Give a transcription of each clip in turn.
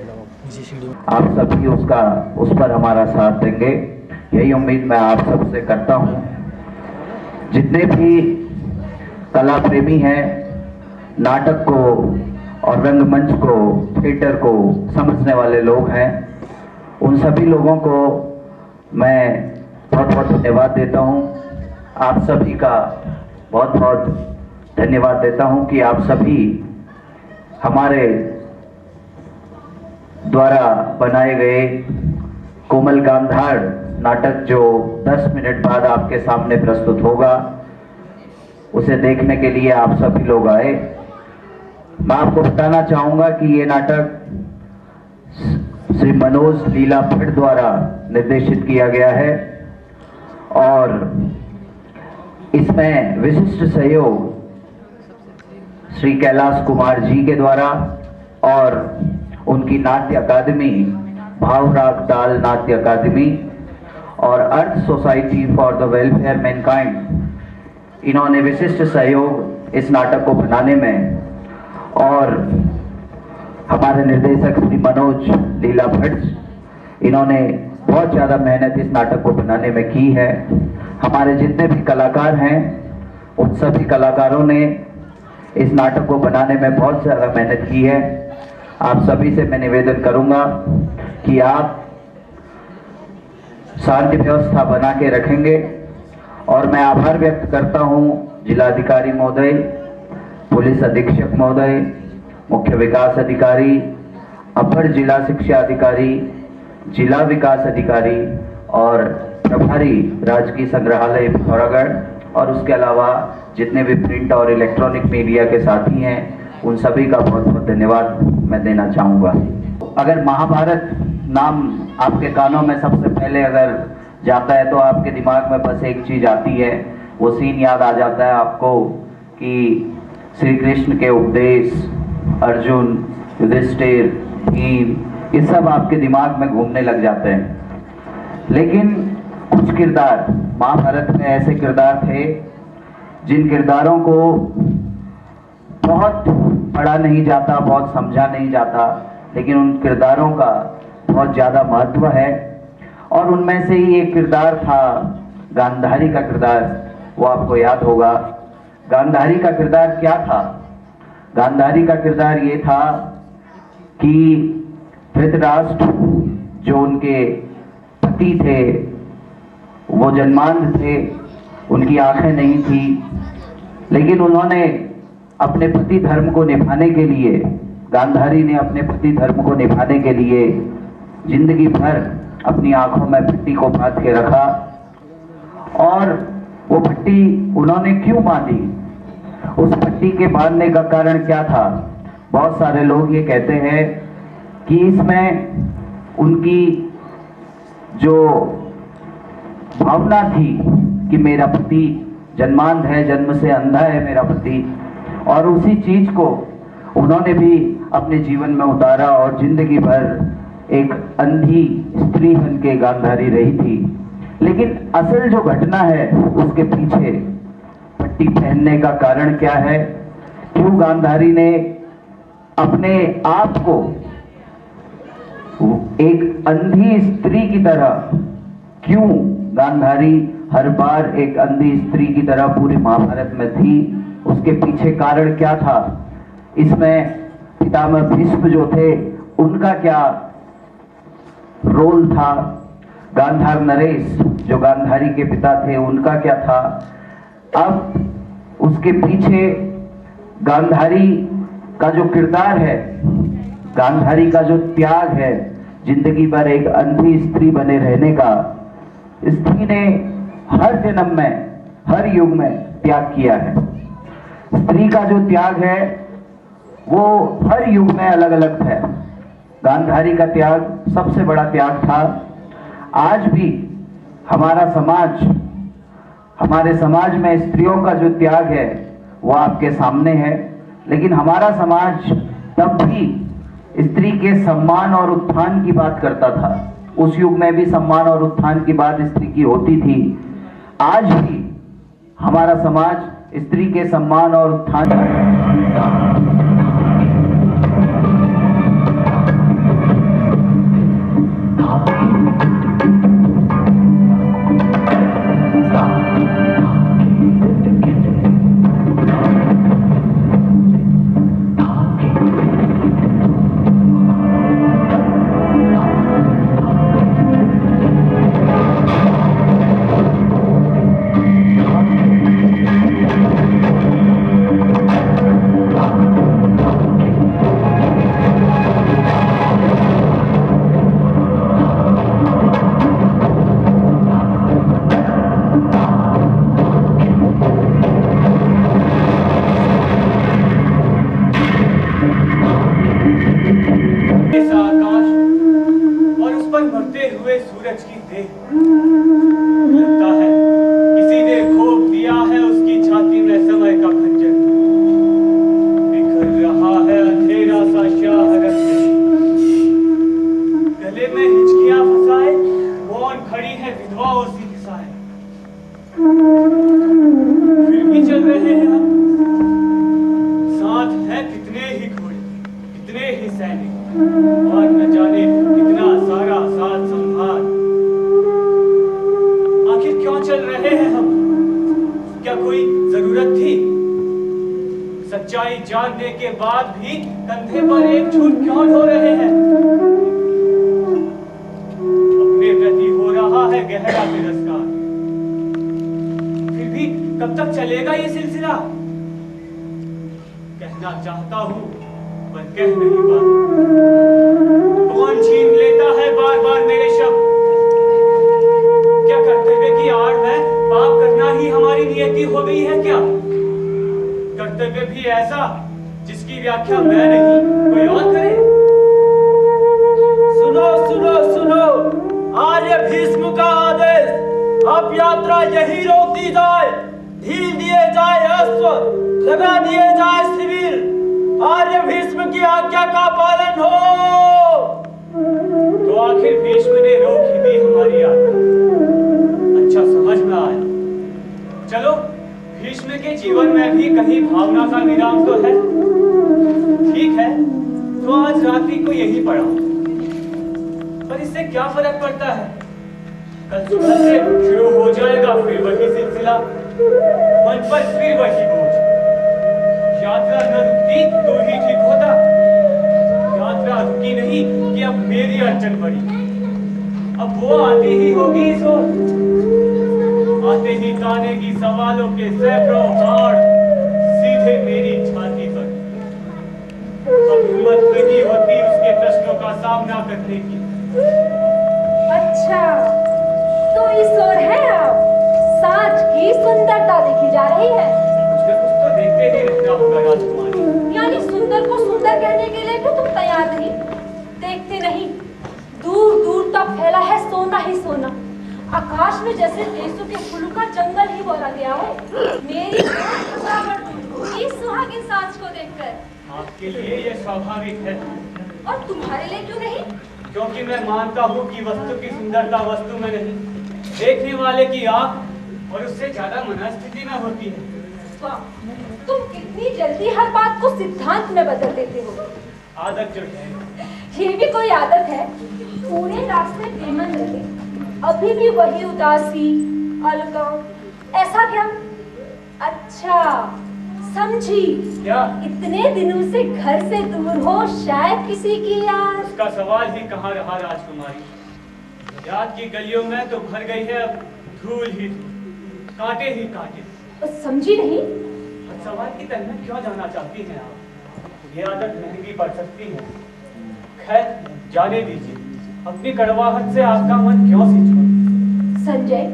आप सभी उस पर हमारा साथ देंगे, यही उम्मीद मैं आप सबसे करता हूँ। जितने भी कला प्रेमी हैं, नाटक को और रंगमंच को, थिएटर को समझने वाले लोग हैं, उन सभी लोगों को मैं बहुत बहुत धन्यवाद देता हूँ। आप सभी का बहुत बहुत धन्यवाद देता हूँ कि आप सभी हमारे द्वारा बनाए गए कोमल गांधार नाटक जो 10 मिनट बाद आपके सामने प्रस्तुत होगा, उसे देखने के लिए आप सभी लोग आए। मैं आपको बताना चाहूंगा कि ये नाटक श्री मनोज लीला भट्ट द्वारा निर्देशित किया गया है और इसमें विशिष्ट सहयोग श्री कैलाश कुमार जी के द्वारा और उनकी नाट्य अकादमी, भावराग ताल नाट्य अकादमी और Arth society for the welfare mankind, इन्होंने विशिष्ट सहयोग इस नाटक को बनाने में, और हमारे निर्देशक श्री मनोज लीला भट्ट, इन्होंने बहुत ज़्यादा मेहनत इस नाटक को बनाने में की है। हमारे जितने भी कलाकार हैं, उन सभी कलाकारों ने इस नाटक को बनाने में बहुत ज़्यादा मेहनत की है। आप सभी से मैं निवेदन करूंगा कि आप शांति व्यवस्था बना के रखेंगे, और मैं आभार व्यक्त करता हूं जिलाधिकारी महोदय, पुलिस अधीक्षक महोदय, मुख्य विकास अधिकारी, अपर जिला शिक्षा अधिकारी, जिला विकास अधिकारी और प्रभारी राजकीय संग्रहालय पिथौरागढ़, और उसके अलावा जितने भी प्रिंट और इलेक्ट्रॉनिक मीडिया के साथी हैं, उन सभी का बहुत बहुत धन्यवाद मैं देना चाहूँगा। अगर महाभारत नाम आपके कानों में सबसे पहले अगर जाता है तो आपके दिमाग में बस एक चीज़ आती है, वो सीन याद आ जाता है आपको कि श्री कृष्ण के उपदेश, अर्जुन, युधिष्ठिर, भीम, ये सब आपके दिमाग में घूमने लग जाते हैं। लेकिन कुछ किरदार महाभारत में ऐसे किरदार थे जिन किरदारों को बहुत पढ़ा नहीं जाता, बहुत समझा नहीं जाता, लेकिन उन किरदारों का बहुत ज़्यादा महत्व है। और उनमें से ही एक किरदार था गांधारी का किरदार, वो आपको याद होगा। गांधारी का किरदार क्या था? गांधारी का किरदार ये था कि धृतराष्ट्र जो उनके पति थे, वो जन्मांध थे, उनकी आंखें नहीं थी, लेकिन उन्होंने अपने पति धर्म को निभाने के लिए, गांधारी ने अपने पति धर्म को निभाने के लिए जिंदगी भर अपनी आंखों में पट्टी को बांध के रखा। और वो पट्टी उन्होंने क्यों बांधी? उस पट्टी के बांधने का कारण क्या था? बहुत सारे लोग ये कहते हैं कि इसमें उनकी जो भावना थी कि मेरा पति जन्मांध है, जन्म से अंधा है मेरा पति, और उसी चीज को उन्होंने भी अपने जीवन में उतारा और जिंदगी भर एक अंधी स्त्री बन के गांधारी रही थी। लेकिन असल जो घटना है उसके पीछे पट्टी पहनने का कारण क्या है? क्यों गांधारी ने अपने आप को एक अंधी स्त्री की तरह, क्यों गांधारी हर बार एक अंधी स्त्री की तरह पूरी महाभारत में थी? उसके पीछे कारण क्या था? इसमें पितामह भीष्म जो थे, उनका क्या रोल था? गांधार नरेश जो गांधारी के पिता थे, उनका क्या था? अब उसके पीछे गांधारी का जो किरदार है, गांधारी का जो त्याग है, जिंदगी भर एक अंधी स्त्री बने रहने का, स्त्री ने हर जन्म में, हर युग में त्याग किया है। स्त्री का जो त्याग है वो हर युग में अलग अलग है। गांधारी का त्याग सबसे बड़ा त्याग था। आज भी हमारा समाज, हमारे समाज में स्त्रियों का जो त्याग है वो आपके सामने है। लेकिन हमारा समाज तब भी स्त्री के सम्मान और उत्थान की बात करता था। उस युग में भी सम्मान और उत्थान की बात स्त्री की होती थी। आज भी हमारा समाज स्त्री के सम्मान और उत्थान ऐसा आकाश और उस पर मरते हुए सूरज की देह। लगता है किसी ने घोंप दिया है उसकी छाती में समय का खंजर। बिखर रहा है अंधेरा सा शाह रस्ते, गले में हिचकियां फंसाए मौन खड़ी है विधवा उसी दिशाए। फिर भी चल रहे हैं हम, साथ हैं कितने ही घोड़े, कितने ही सैनिक और न जाने कितना सारा साथ संभाल। आखिर क्यों चल रहे हैं हम? क्या कोई जरूरत थी? सच्चाई जानने के बाद भी कंधे पर एक झूठ क्यों ढो रहे हैं? अपने प्रति हो रहा है गहरा तिरस्कार। फिर भी कब तक चलेगा ये सिलसिला? कहना चाहता हूं पर कह नहीं पाता। कौन छीन लेता है बार बार मेरे शब्द? क्या कर्तव्य की आड़ में पाप करना ही हमारी नियति हो गई है क्या? कर्तव्य भी ऐसा जिसकी व्याख्या मैं नहीं कोई और करे। सुनो सुनो सुनो, आर्य भीष्म का आदेश, अब यात्रा यही रोक दी जाए। ढील दिए जाए अश्व, लगा दिए जाए शिविर। आर्य भीष्म की आज्ञा का पालन हो। तो आखिर भीष्म ने रोक ही दी हमारी यात्रा। अच्छा समझ में आया। चलो, भीष्म के जीवन में भी कहीं भावना का विराम तो है। ठीक है, तो आज रात्रि को यही पड़ा, पर इससे क्या फर्क पड़ता है? कल सुबह से शुरू हो जाएगा फिर वही सिलसिला, मन पर फिर वही बोझ। यात्रा न रुकती तो ही ठीक होता। यात्रा रुकी नहीं कि अब मेरी अड़चन पड़ी। अब वो आती ही होगी इस ओर, आते ही तानेगी सवालों के सैकड़ों बाढ़ सीधे मेरी छाती पर। अब हिम्मत नहीं होती उसके प्रश्नों का सामना करने की। अच्छा, तो इस ओर है आप। साँझ की सुंदरता देखी जा रही है। कुछ न कुछ तो देखते ही रहना होगा राजकुमारी। यानी सुंदर को सुंदर कहने के लिए भी तुम तैयार नहीं? देखते नहीं, दूर दूर तक फैला है सोना ही सोना। आकाश में जैसे देशों के फूलों का जंगल ही बोला गया हो। मेरी इस सुहागिन सांझ को देखकर आपके लिए ये स्वाभाविक है। और तुम्हारे लिए क्यों नहीं? क्योंकि मैं मानता हूँ कि वस्तु की सुंदरता वस्तु में नहीं, देखने वाले की आंख और उससे ज्यादा मनस्थिति में होती है। वाह, तुम कितनी जल्दी हर बात को सिद्धांत में बदल देते हो। आदत जो है, ये भी कोई आदत है? पूरे रास्ते बेमन रहे, अभी भी वही उदासी, अलगम, ऐसा क्या? अच्छा समझी। क्या? इतने दिनों से घर से दूर हो, शायद किसी की याद। उसका सवाल ही कहाँ रहा राजकुमारी। याद की गलियों में तो भर गई है अब धूल ही धूल, कांटे ही कांटे। समझी नहीं? हर सवाल की तह में क्यों जाना चाहती हैं आप? ये आदत महंगी पड़ सकती है। खैर जाने दीजिए, अपनी कड़वाहट से आपका मन क्यों सी छोड़? संजय,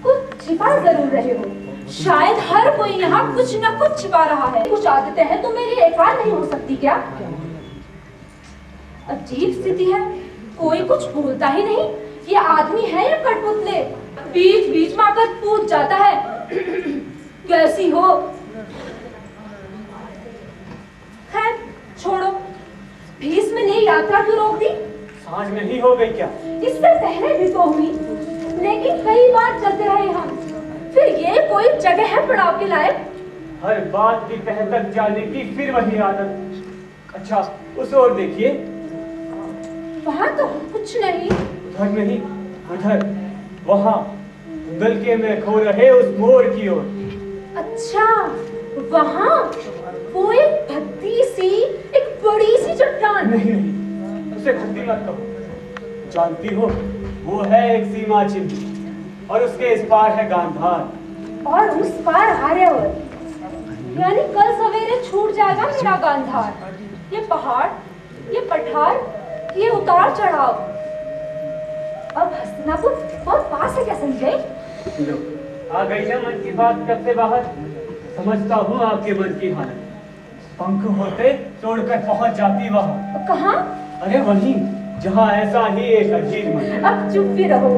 कुछ छिपा जरूर रहे हो। शायद हर कोई यहाँ कुछ न कुछ छिपा रहा है। कुछ आदतें हैं तो मेरी एक बार नहीं हो सकती क्या? अजीब स्थिति है, कोई कुछ बोलता ही नहीं। ये आदमी है या कठपुतले? बीच बीच में आकर पूछ जाता है कैसी हो? खैर छोड़ो, भीष्म ने यात्रा क्यों रोक दी? सांझ नहीं हो गई क्या? इससे पहले भी तो हुई, लेकिन कई बार चलते रहे हम। फिर ये कोई जगह है पड़ाव के लायक? हर बात की तह तक जाने की फिर वही आदत। अच्छा उस ओर देखिए। वहाँ तो कुछ नहीं। उधर नहीं, उधर, वहाँ गलके में खो रहे उस मोर की ओर। अच्छा वहाँ वो एक भद्दी सी, एक बड़ी सी चट्टान। नहीं नहीं, उसे भद्दी मत कहो। जानती हो वो है एक सीमा चिन्ह, और उसके इस पार है गांधार और उस पार आर्यावर्त। यानी कल सवेरे छूट जाएगा मेरा गांधार। ये पहाड़, ये पठार, ये उतार चढ़ाव। अब हस्तिनापुर बहुत पास है क्या संजय? लो, आ गई ना मन की बात कब से बाहर। समझता हूँ आपके मन की हालत। पंख होते तोड़कर पहुंच जाती वहां। कहाँ? अरे वहीं जहाँ ऐसा ही एक अजीज मन। अब चुप भी रहो।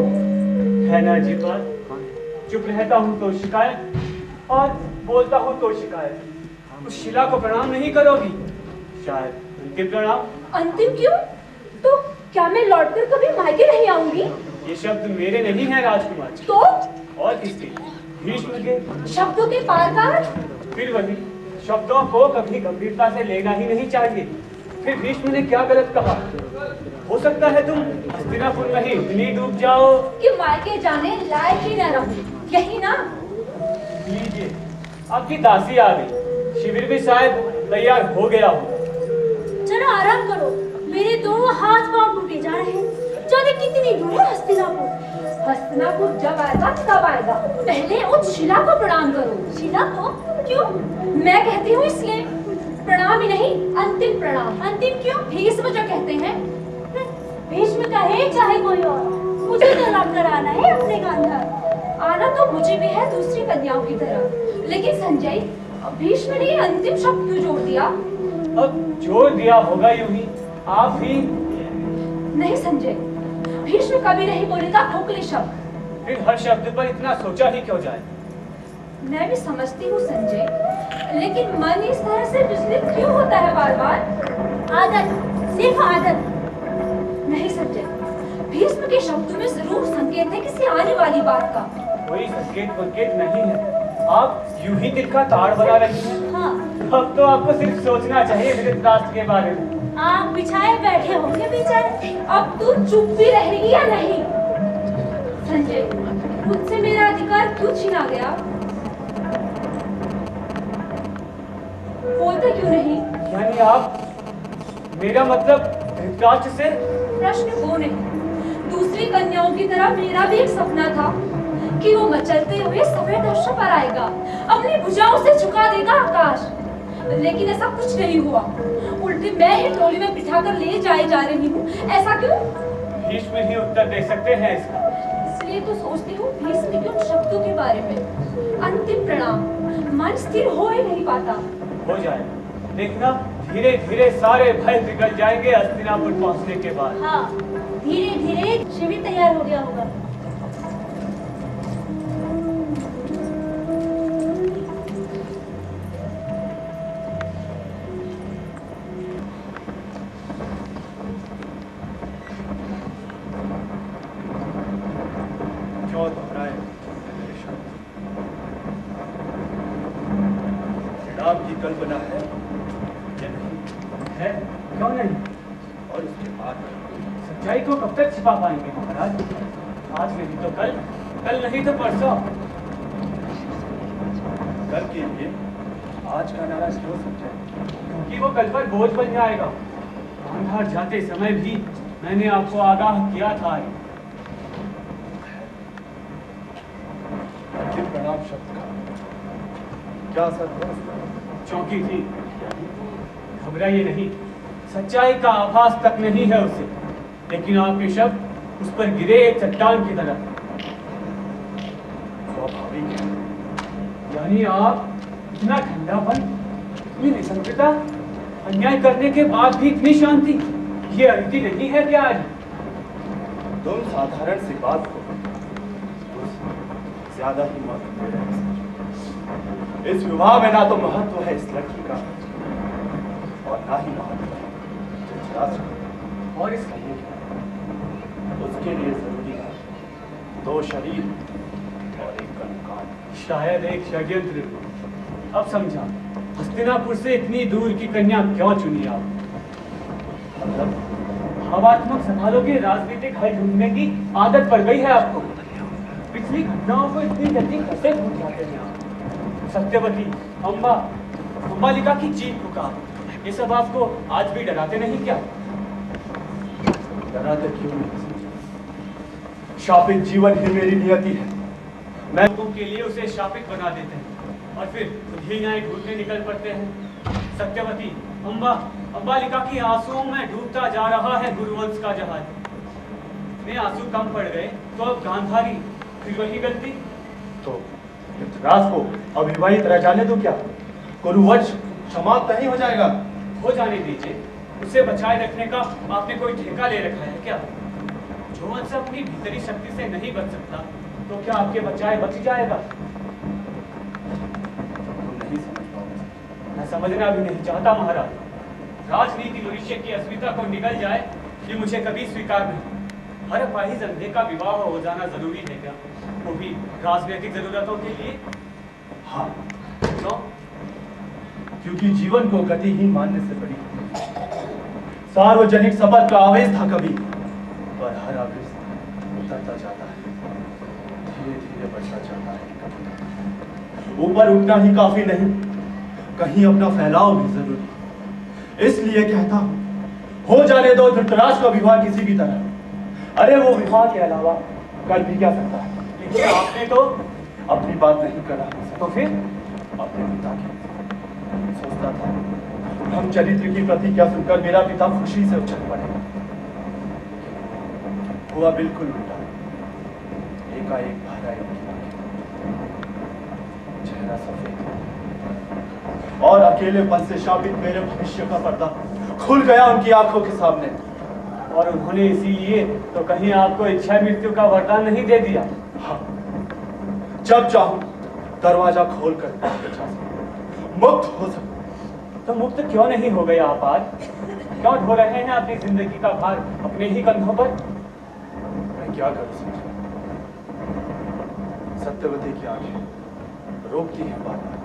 है ना अजीब बात, चुप रहता हूँ तो शिकायत और बोलता हूँ तो शिकायत। उस शिला को प्रणाम नहीं करोगी? शायद अंतिम प्रणाम। अंतिम क्यों? तो क्या मैं लौटकर कभी मायके नहीं आऊंगी? ये शब्द मेरे नहीं है राजकुमार। तो और किसके? भीष्म के। शब्दों के पार का फिर वही, शब्दों को कभी गंभीरता से लेना ही नहीं चाहिए। फिर भीष्म ने क्या गलत कहा? हो सकता है तुम हस्तिनापुर में ही इतनी डूब जाओ कि मायके जाने लायक ही न रहूं, यही ना? लीजिए, आपकी दासी आ गई। शिविर भी शायद तैयार हो गया हो। चलो आराम करो, मेरे दोनों हाथ पांव टूटे जा रहे हैं। जाने कितनी दूर है हस्तिनापुर। हस्तिनापुर जब आएगा तब आएगा, पहले उस शिला को प्रणाम करो। शिला को? क्यों? मैं कहती हूँ इसलिए। प्रणाम ही नहीं, अंतिम प्रणाम। अंतिम क्यों? भीष्म जो कहते हैं। भीष्म कहे चाहे कोई और, मुझे तो लौट कर आना है अपने गांधार। आना तो मुझे भी है दूसरी कन्याओं की तरह, लेकिन संजय, भीष्म ने अंतिम शब्द क्यों जोड़ दिया? अब जोड़ दिया होगा यूं ही, आप ही। नहीं संजय, भीष्म कभी नहीं बोलेगा खोखले शब्द। फिर हर शब्द पर इतना सोचा ही क्यों जाए? मैं भी समझती हूँ संजय, लेकिन मन इस तरह से विचलित क्यों होता है बार बार? आदत, सिर्फ आदत। नहीं संजय, भीष्म के शब्दों में जरूर संकेत है किसी आने वाली बात का। कोई संकेत नहीं है, आप यूं ही दिल का ताड़ बना रही हैं। हाँ। अब तो आपको सिर्फ सोचना चाहिए धृतराष्ट्र के बारे में। आप बिछाए बैठे होंगे बेचारे, अब तू चुप भी रहेगी या नहीं? संजय, मुझसे मेरा अधिकार क्यों छीना गया? बोलते क्यों नहीं? यानी आप, मेरा मतलब धृतराष्ट्र से? प्रश्न वो नहीं, दूसरी कन्याओं की तरह मेरा भी एक सपना था कि वो मचलते हुए सफेद अश्व पर आएगा, अपनी भुजाओं से झुका देगा आकाश। लेकिन ऐसा कुछ नहीं हुआ, उल्टे मैं ही टोली में बिठाकर ले जाए जा रही हूँ। ऐसा क्यों? भीष्म ही उत्तर दे सकते हैं इसका। इसलिए तो सोचती हूँ भीष्म के उन शब्दों के बारे में। अंतिम प्रणाम, मन स्थिर हो ही नहीं पाता। हो जाए, देखना धीरे धीरे सारे भय निकल जाएंगे हस्तिनापुर पहुंचने के बाद। हाँ, धीरे धीरे शिविर तैयार हो गया होगा। जो दोहराए जनाब की कल्पना है या नहीं? है, क्यों नहीं? और उसके बाद सच्चाई को कब तक छिपा पाएंगे महाराज? आज नहीं तो कल, कल नहीं तो परसों। कल के लिए आज का नारा क्यों समझाए? क्योंकि वो कल पर बोझ बन जाएगा। गांधार जाते समय भी मैंने आपको आगाह किया था। अंतिम प्रणाम शब्द का क्या असर है? चौंकी थी, घबराइए नहीं, सच्चाई का आभास तक नहीं है उसे, लेकिन आपके शब्द उस पर गिरे एक चट्टान की तरह। स्वाभाविक है। यानी आप इतना ठंडापन, इतनी निसंगता, अन्याय करने के बाद भी इतनी शांति, ये अरीति नहीं है क्या आज? तुम साधारण सी बात को ज्यादा ही महत्व दे रहे हैं। इस विवाह में ना तो महत्व है इस लड़की का और ना ही महत्व है धृतराष्ट्र का। और इसका ये उसके लिए जरूरी है 2 शरीर और 1 कंकाल। शायद एक षड्यंत्र। अब समझा, हस्तिनापुर से इतनी दूर की कन्या क्यों चुनी आप? मतलब भावात्मक सवालों के राजनीतिक हल ढूंढने की आदत पड़ गई है आपको। पिछली घटनाओं को इतनी जल्दी कैसे भूल जाते हैं आप? सत्यवती, अंबालिका की चीख पुकार, ये सब आपको आज भी डराते नहीं क्या? डराते क्यों नहीं? शापित जीवन ही मेरी नियति है। मैं लोगों के लिए उसे शापित बना देते हैं और फिर खुद ही न्याय ढूंढने निकल पड़ते हैं। सत्यवती, अंबालिका की आंसुओं में डूबता जा रहा है गुरुवंश का जहाज। इतने आंसू कम पड़ गए तो अब गांधारी, फिर वही गलती। तो धृतराष्ट्र को अविवाहित रह जाने दो क्या? गुरुवंश समाप्त नहीं हो जाएगा? हो जाने दीजिए, उसे बचाए रखने का आपने कोई ठेका ले रखा है क्या? जो वंश अपनी भीतरी शक्ति से नहीं बच सकता तो क्या आपके बचाए बच जाएगा? तुम नहीं समझ पाओगे। मैं समझना भी नहीं चाहता महाराज। राजनीति मनुष्य की अस्मिता को निगल जाए ये मुझे कभी स्वीकार नहीं। हर अपाहिज अंधे का विवाह हो जाना जरूरी है क्या? वो भी राजनीतिक जरूरतों के लिए? हाँ, क्यों? क्योंकि जीवन को गतिहीन मानने से बड़ी सार्वजनिक शपथ का आवेश था कभी, पर हर आवेश उतरता जाता है, धीरे धीरे बढ़ता जाता है। ऊपर उठना ही काफी नहीं, कहीं अपना फैलाव भी जरूरी। इसलिए कहता हूं, हो जाने दो धृतराष्ट्र का विवाह किसी भी तरह। अरे वो विवाह के अलावा कर भी क्या सकता है? लेकिन आपने तो अपनी बात नहीं करा तो फिर अपने पिता की सोचता था हम चरित्र की प्रतिज्ञा सुनकर मेरा पिता खुशी से उछल पड़े। हुआ बिल्कुल उल्टा। एकाएक बाहर आई उनकी आंखें, चेहरा सफेद और अकेलेपन से शापित मेरे भविष्य का पर्दा खुल गया उनकी आंखों के सामने। और उन्होंने इसीलिए तो कहीं आपको इच्छा मृत्यु का वरदान नहीं दे दिया? हाँ, जब चाहूं दरवाजा खोलकर मुक्त हो सकूं। तो मुक्त क्यों नहीं हो गए आप आज? क्यों ढो रहे हैं अपनी जिंदगी का भार अपने ही कंधों पर? मैं क्या करूं समझ? सत्यवती की आंखें रोकती हैं बार बार।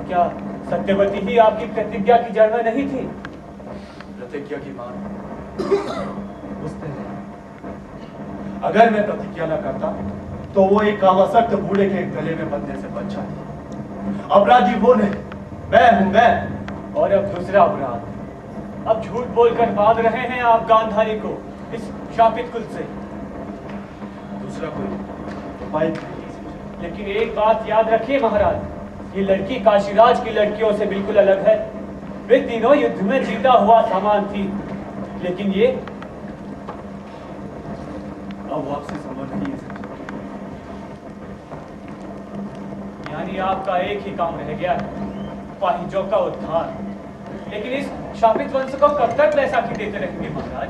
क्या सत्यवती ही आपकी प्रतिज्ञा की जड़ में नहीं थी? प्रतिज्ञा की मां उसने नहीं। अगर मैं प्रतिज्ञा न करता तो वो एक कावासक्त बूढ़े के गले में बंधने से बच जाती। अपराधी वो नहीं, मैं हूं मैं। और अब दूसरा अपराध, अब झूठ बोलकर बांध रहे हैं आप गांधारी को इस शापित कुल से। दूसरा कोई उपाय नहीं। लेकिन एक बात याद रखिए महाराज, ये लड़की काशीराज की लड़कियों से बिल्कुल अलग है। वे तीनों युद्ध में जीता हुआ सामान थी, लेकिन ये अब वापसी समझ नहीं है। यानी आपका एक ही काम रह गया है, पाहिजों का उद्धार। लेकिन इस शापित वंश को कब तक ऐसा की देते रहेंगे महाराज?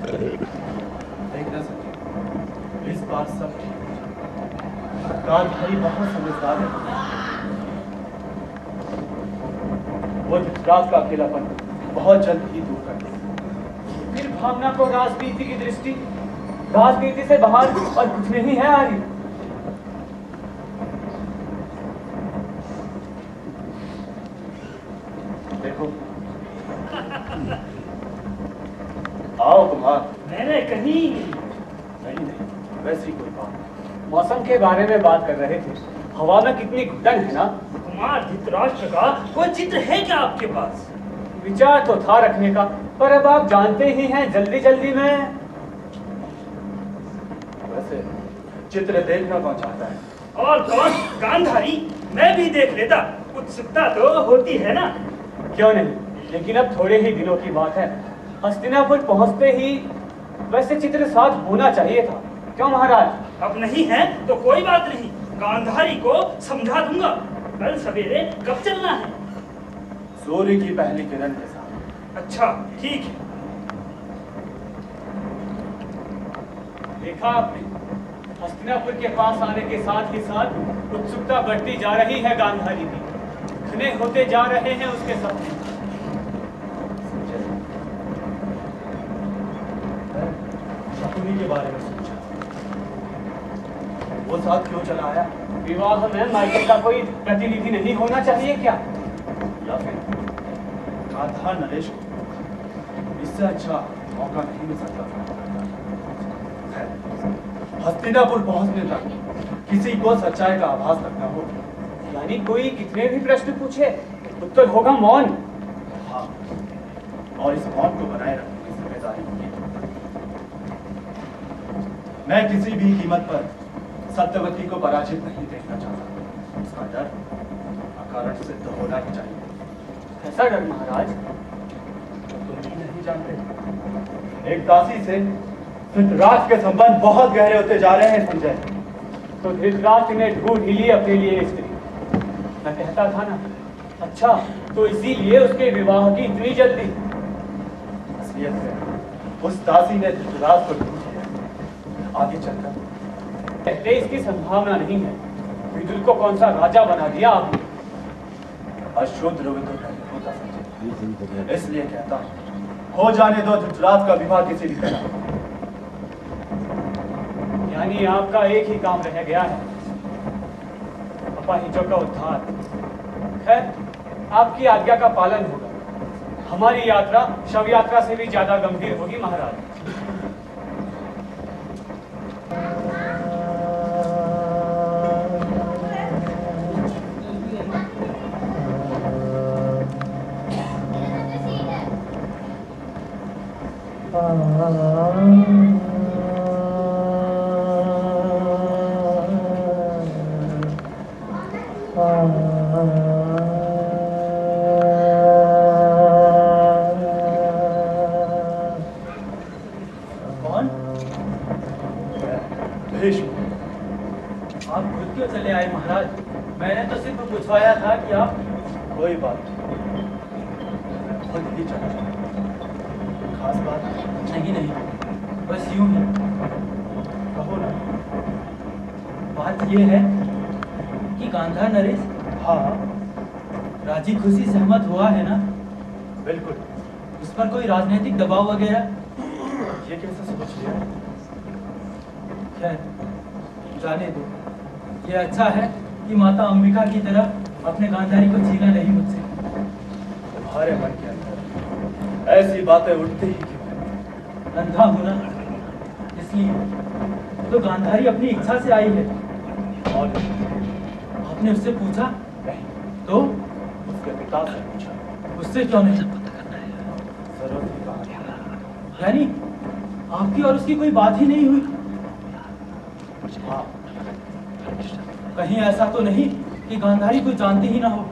देखना सके इस बार सब ठीक हो जाए। गांधारी बहुत समझदार है। वो धृतराज का अकेलापन बहुत जल्द ही दूर कर देगा। फिर भावना को राजनीति की दृष्टि राजनीति से बाहर और कुछ नहीं है आर्य। देखो आओ कुमार। मैंने कहीं नहीं वैसी कोई बात नहीं। मौसम के बारे में बात कर रहे थे। हवा में कितनी घुटन है ना। कुमार धृतराष्ट्र का कोई चित्र है क्या आपके पास? विचार तो था रखने का, पर अब आप जानते ही हैं जल्दी जल्दी में। वैसे चित्र देखना कौन चाहता है? और कौन? गांधारी। मैं भी देख लेता, उत्सुकता तो होती है ना। क्यों नहीं, लेकिन अब थोड़े ही दिनों की बात है। हस्तिनापुर पहुंचते ही वैसे चित्र साथ होना चाहिए था। क्यों महाराज? अब नहीं है तो कोई बात नहीं, गांधारी को समझा दूंगा। कल सवेरे कब चलना है? सूर्य की पहली किरण के साथ। अच्छा ठीक है। देखा आपने, हस्तिनापुर के पास आने के साथ ही साथ उत्सुकता बढ़ती जा रही है गांधारी की। घने होते जा रहे हैं उसके सपने। शकुनी के बारे में सोचा। वो साथ क्यों चला आया? विवाह में मायके का कोई प्रतिनिधि नहीं होना चाहिए क्या? या फिर गांधार नरेश को इससे अच्छा मौका नहीं मिल सकता था। हस्तिनापुर पहुंचने तक किसी को सच्चाई का आभास तक न हो। यानी कोई कितने भी प्रश्न पूछे उत्तर होगा मौन। हाँ, और इस मौन को बनाए रखने की जिम्मेदारी होगी। मैं किसी भी कीमत पर सत्यवती को पराजित नहीं देखना चाहता। उसका डर अकारण सिद्ध होना ही चाहिए। ऐसा डर महाराज? तुम नहीं जानते, एक दासी से धृतराज के संबंध बहुत गहरे होते जा रहे हैं संजय। तो धृतराष्ट्र ने ढूंढ ही ली अपने लिए स्त्री। मैं कहता था ना। अच्छा, तो इसीलिए उसके विवाह की इतनी जल्दी? असली असलियत में उस दासी ने धृतराज को ढूंढ लिया। आगे चलकर पहले इसकी संभावना नहीं है। विदुर को कौन सा राजा बना दिया आपने? अशुद्ध विदुर नहीं होता संजय, इसलिए कहता हूं हो जाने दो धृतराज का विवाह किसी भी तरह। यानी आपका एक ही काम रह गया है, अपाहिजों का उद्धार। खैर, आपकी आज्ञा का पालन होगा। हमारी यात्रा शव यात्रा से भी ज्यादा गंभीर होगी महाराज। आप खुद क्यों चले आए महाराज? मैंने तो सिर्फ पूछवाया था कि आप। कोई बात खुद ही चला। खास बात नहीं, बस यूं ही। कहो ना। बात ये है कि गांधार नरेश हाँ राजी खुशी सहमत हुआ है ना? बिल्कुल। उस पर कोई राजनीतिक दबाव वगैरह? ये कैसे सोच लिया? खैर जाने दो। ये अच्छा है कि माता अंबिका की तरह अपने गांधारी को छीना नहीं मुझसे। तुम्हारे मन के अंदर ऐसी बातें उठती ही क्यों? अंधा हूं ना, इसलिए तो गांधारी अपनी इच्छा से आई है। और आपने उससे पूछा? नहीं, तो उसके पिता से पूछा। उससे क्यों नहीं? जरूरत ही कहा। यानी आपकी और उसकी कोई बात ही नहीं हुई? हाँ, कहीं ऐसा तो नहीं कि गांधारी को जानती ही ना हो?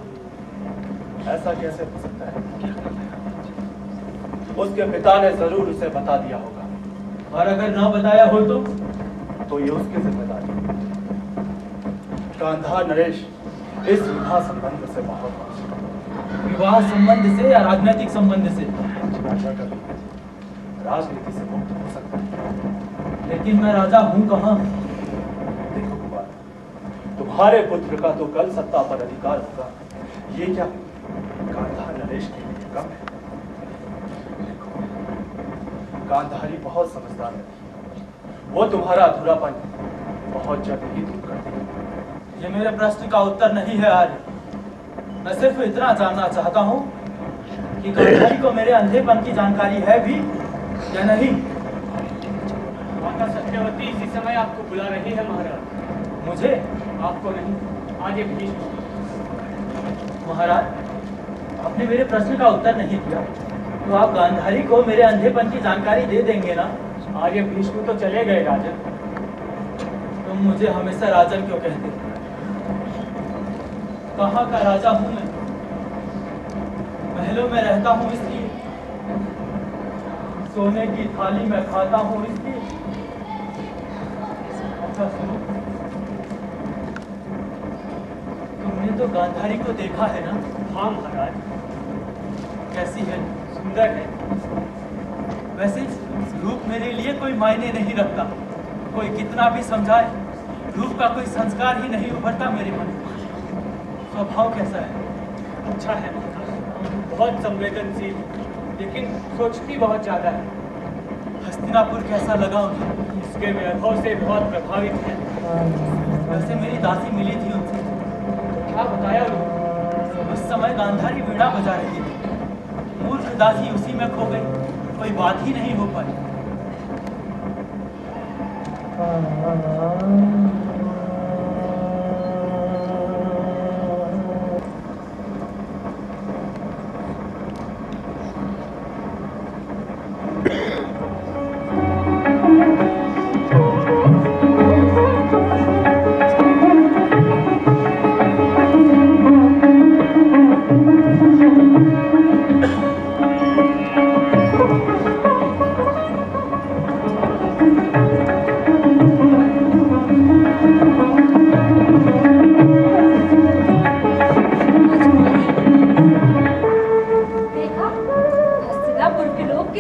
ऐसा कैसे हो सकता है? उसके पिता ने जरूर उसे बता दिया होगा। और अगर ना बताया हो तो ये उसकी जिम्मेदारी। गांधार नरेश इस विवाह संबंध से बहुत खुश है। विवाह संबंध से या राजनीतिक संबंध से? राजा का भी राजनीति से मुक्त हो सकता है। लेकिन मैं राजा हूं कहाँ? देखो कुमार, तुम्हारे पुत्र का तो कल सत्ता पर अधिकार होगा। ये क्या गांधार नरेश के लिए कम है? देखो, गांधारी बहुत समझदार है। वो तुम्हारा अधूरापन बहुत जल्द ही दूर कर देगी। ये मेरे प्रश्न का उत्तर नहीं है आर्य। मैं सिर्फ इतना जानना चाहता हूँ कि गांधारी को मेरे अंधेपन की जानकारी है भी या नहीं? माता सत्यवती इसी समय आपको बुला रही है महाराज। मुझे? आपको नहीं, आज एक भीष्म। महाराज, आपने मेरे प्रश्न का उत्तर नहीं दिया, तो आप गांधारी को मेरे अंधेपन की जानकारी दे देंगे ना? आर्य भीष्म तो चले गए राजन। तुम मुझे हमेशा राजन क्यों कहते? कहाँ का राजा हूं मैं? महलों में रहता हूं इसलिए, सोने की थाली में खाता हूं इसलिए। अच्छा सुनो, तुमने तो गांधारी को देखा है ना? हाँ महाराज। कैसी है? सुंदर है। वैसे रूप मेरे लिए कोई मायने नहीं रखता। कोई कितना भी समझाए, रूप का कोई संस्कार ही नहीं उभरता मेरे मन में। स्वभाव कैसा है? अच्छा है महाराज, बहुत संवेदनशील, लेकिन सोचती बहुत ज्यादा है। हस्तिनापुर कैसा लगा उन्हें? इसके वैभव से बहुत प्रभावित है। वैसे मेरी दासी मिली थी उनसे। क्या बताया उन्होंने? उस समय गांधारी वीणा बजा रही थी। मूर्ख दासी उसी में खो गई, कोई बात ही नहीं हो पाई।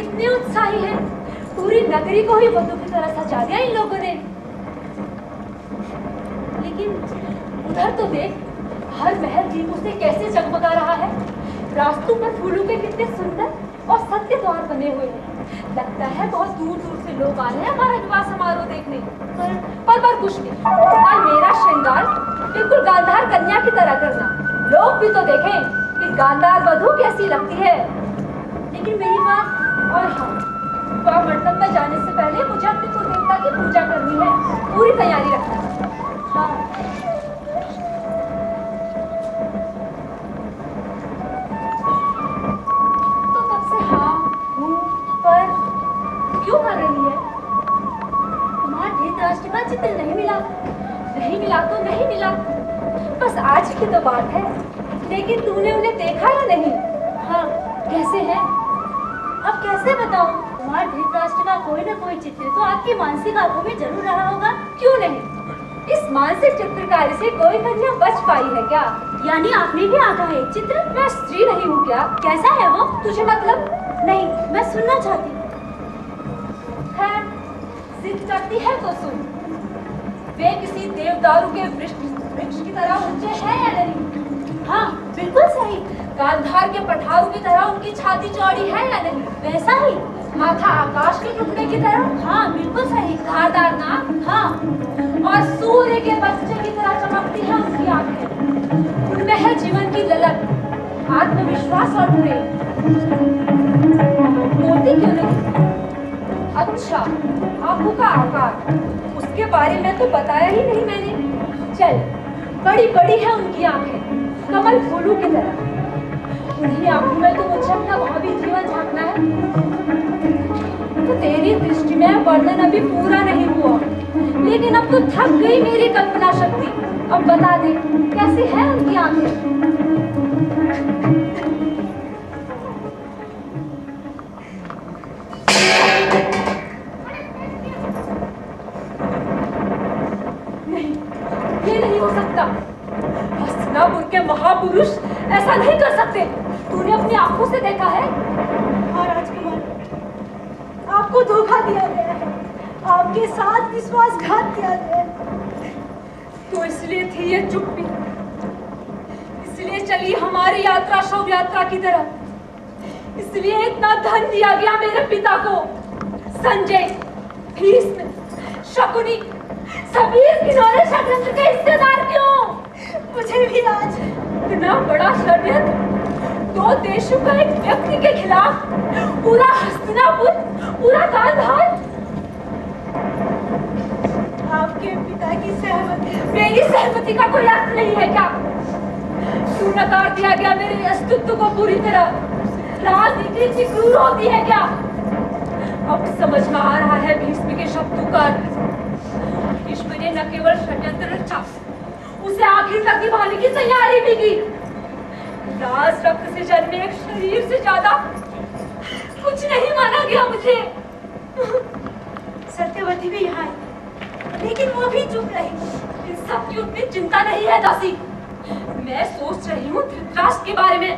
कितने उत्साही हैं। पूरी नगरी को ही वधू की तरह सजा दिया इन लोगों ने। लेकिन उधर तो देख, हर महल दीपों से कैसे जगमगा रहा है। रास्तों पर फूलों के कितने सुंदर और सत्य द्वार बने हुए हैं। लगता है बहुत दूर दूर से लोग आ रहे हैं हमारा विवाह समारोह देखने। पर कुछ नहीं, और मेरा श्रृंगार बिल्कुल गांधार कन्या की तरह करना। लोग भी तो देखें कि गांधार वधू कैसी लगती है। लेकिन मेरी बात, और हाँ, विवाह मंडप में जाने से पहले मुझे अपने कुल देवता की पूजा करनी है। पूरी तैयारी रखना। हाँ। तो तब से हाँ हूँ, पर क्यों कर रही है? तुम्हारा धृतराष्ट्र का चित्र नहीं मिला। नहीं मिला तो नहीं मिला, बस आज की तो बात है। लेकिन तूने उन्हें देखा या नहीं? हाँ, कैसे है? अब कैसे बताऊं? तुम्हारे धृतराष्ट्र का कोई न कोई चित्र तो आपकी मानसिक आंखों में जरूर रहा होगा, क्यों नहीं? इस मानसिक चित्रकारी से कोई कन्या बच पाई है क्या? यानी आपने भी आंका है चित्र? मैं स्त्री नहीं हूँ क्या? कैसा है वो? तुझे मतलब? नहीं, मैं सुनना चाहती हूँ। खैर, जिद करती है तो सुन। वे किसी देवदारू के वृक्ष की तरह ऊंचे हैं या नहीं? हाँ, बिल्कुल सही। गांधार के पठारू की तरह उनकी छाती चौड़ी है या नहीं? वैसा ही। माथा आकाश के टुकड़े की तरह? हाँ, बिल्कुल सही। धारदार नाक? हाँ। और सूर्य के बच्चे की तरह चमकती है उनकी आंखें। उनमें है जीवन की ललक, आत्मविश्वास और प्रेम। मोती क्यों नहीं? अच्छा, आंखों का आकार, उसके बारे में तो बताया ही नहीं मैंने। चल, बड़ी बड़ी है उनकी आंखें, कमल फूलों की तरह। उन्हीं आंखों में तो मुझे अपना भावी जीवन झांकना है। तो तेरी दृष्टि में वर्णन अभी पूरा नहीं हुआ, लेकिन अब तो थक गई मेरी कल्पना शक्ति। अब बता दे, कैसी है उनकी आंखें? नहीं, ये नहीं हो सकता। हस्तिनापुर के महापुरुष ऐसा नहीं कर सकते। तूने अपनी आंखों से देखा है? हाँ राजकुमार, आपको धोखा दिया गया है। आपके साथ विश्वासघात किया गया है। तो इसलिए थी ये चुप्पी, इसलिए चली हमारी यात्रा शव यात्रा की तरह, इसलिए इतना धन दिया गया मेरे पिता को। संजय, भीष्म, शकुनी, सभी इस घिनौने षड्यंत्र के हिस्सेदार क्यों? मुझे भी आज इतना बड़ा षड्यंत्र, दो देशों का एक व्यक्ति के खिलाफ, पूरा हस्तिनापुर, पूरा गांधार। आपके पिता की सहमति, मेरी सहमति का कोई अर्थ नहीं है क्या? क्यों नकार दिया गया मेरे अस्तित्व को पूरी तरह? राजनीति इतनी क्रूर होती है क्या? अब समझ में आ रहा है भीष्म के शब्दों का अर्थ। भीष्म ने न केवल षड्यंत्र रचा, उसे आखिर तक निभाने की तैयारी भी की। राज रक्त से जन्मे एक शरीर से ज्यादा कुछ नहीं माना गया मुझे। सत्यवती भी यहाँ आई, लेकिन वो भी चुप रही। इन सब की उतनी चिंता नहीं है दासी। मैं सोच रही हूँ धृतराष्ट्र के बारे में।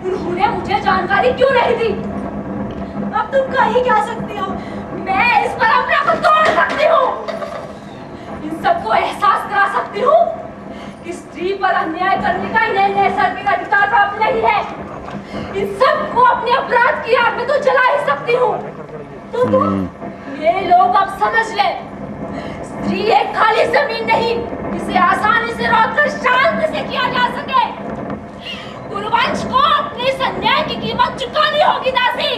उन्होंने मुझे जानकारी क्यों नहीं दी? अब तुम कह ही क्या सकती हो? मैं इस परंपरा को तोड़ सकती हूँ। इन सबको एहसास करा सकती हूँ कि स्त्री पर अन्याय करने का इन्हें नैसर्गिक अधिकार प्राप्त नहीं है। इन सबको अपने अपराध की आग में तो जला ही सकती हूँ। तो ये लोग अब समझ ले, स्त्री एक खाली जमीन नहीं जिसे आसानी से रोककर शांत से किया जा सके। कुरुवंश को अपने इस अन्याय की कीमत चुकानी होगी दासी।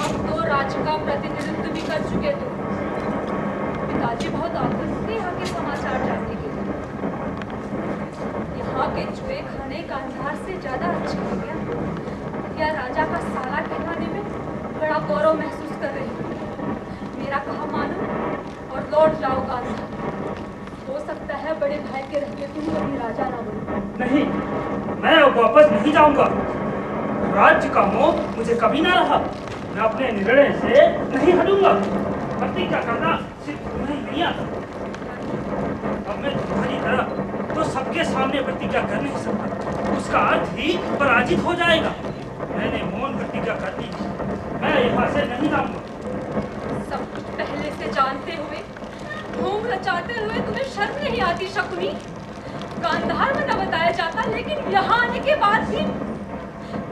अब तो राज्य का प्रतिनिधित्व भी कर चुके थे। पिताजी बहुत आतुर थे यहाँ के समाचार जानने के लिए। यहाँ के जुए खाने गांधार से ज्यादा अच्छे हो गया। या राजा का साला कहलाने में बड़ा गौरव महसूस कर रही हूँ। मेरा कहा मानो और लौट जाओ गांधार। हो सकता है बड़े भाई के रहते तुम कभी राजा ना बनो। नहीं, मैं अब वापस नहीं जाऊंगा। राज्य का मोह मुझे कभी ना रहा। मैं अपने निर्णय से नहीं हटूंगा। प्रतिज्ञा करना सिर्फ तुम्हें नहीं आता। सामने प्रतिज्ञा कर नहीं सकता, उसका अर्थ ही पराजित हो जाएगा। मैंने मौन प्रतिज्ञा कर ली, मैं यहाँ से नहीं जाऊंगा। सब पहले से जानते हुए, ढोंग रचाते हुए तुम्हें शर्म नहीं आती शकुनी? गांधार में न बताया जाता, लेकिन यहाँ आने के बाद भी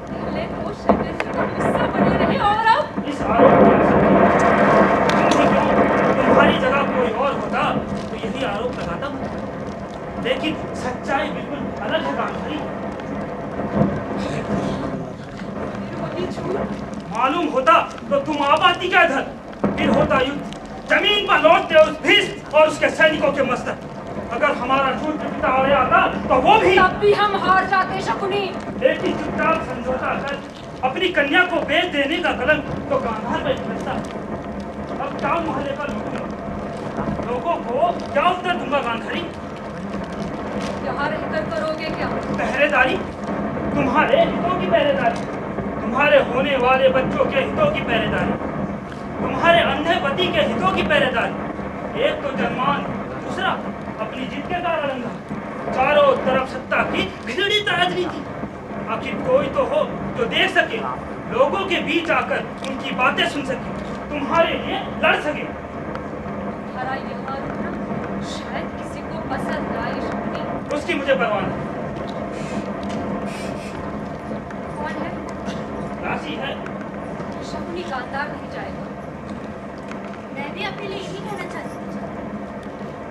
पहले तो शैलेश जी का हिस्सा बने रहे और अब इस आरोप की तुम्हारी जगह कोई और होता तो यही आरोप लगाता हूँ, लेकिन सच्चाई बिल्कुल अलग है गांधारी। वही झूठ मालूम होता तो तुम आबादी का इधर, फिर होता युद्ध, जमीन पर लौटते उस भीष्म और उसके सैनिकों के मस्तक। अगर हमारा झूठ पिता और आता तो वो भी तब भी हम हार जाते शकुनी। लेकिन चुपचाप समझौता कर अपनी कन्या को बेच देने का कलंक तो गांधार पर फंसता। अब टाउन मोहल्ले का लूटूंगा, लोगों को क्या उत्तर दूंगा गांधारी? यहाँ रहकर करोगे क्या? पहरेदारी, तुम्हारे हितों की पहरेदारी, तुम्हारे होने वाले बच्चों के हितों की पहरेदारी, तुम्हारे अंधे पति के हितों की पहरेदारी। एक तो जन्मान, दूसरा अपनी जिद के कारणंगा, चारों तरफ सत्ता की घृणित राजनीति। आखिर कोई तो हो जो देख सके, लोगों के बीच आकर उनकी बातें सुन सके, तुम्हारे लिए लड़ सके। हरा यहाँ रुकना शायद किसी को पसंद ना आए शकुनी। उसकी मुझे परवाह नहीं। कौन है? राशि है। शकुनी गांधार नहीं जाएगा। मैं भी अपने लिए यही कहना चाहती हूँ।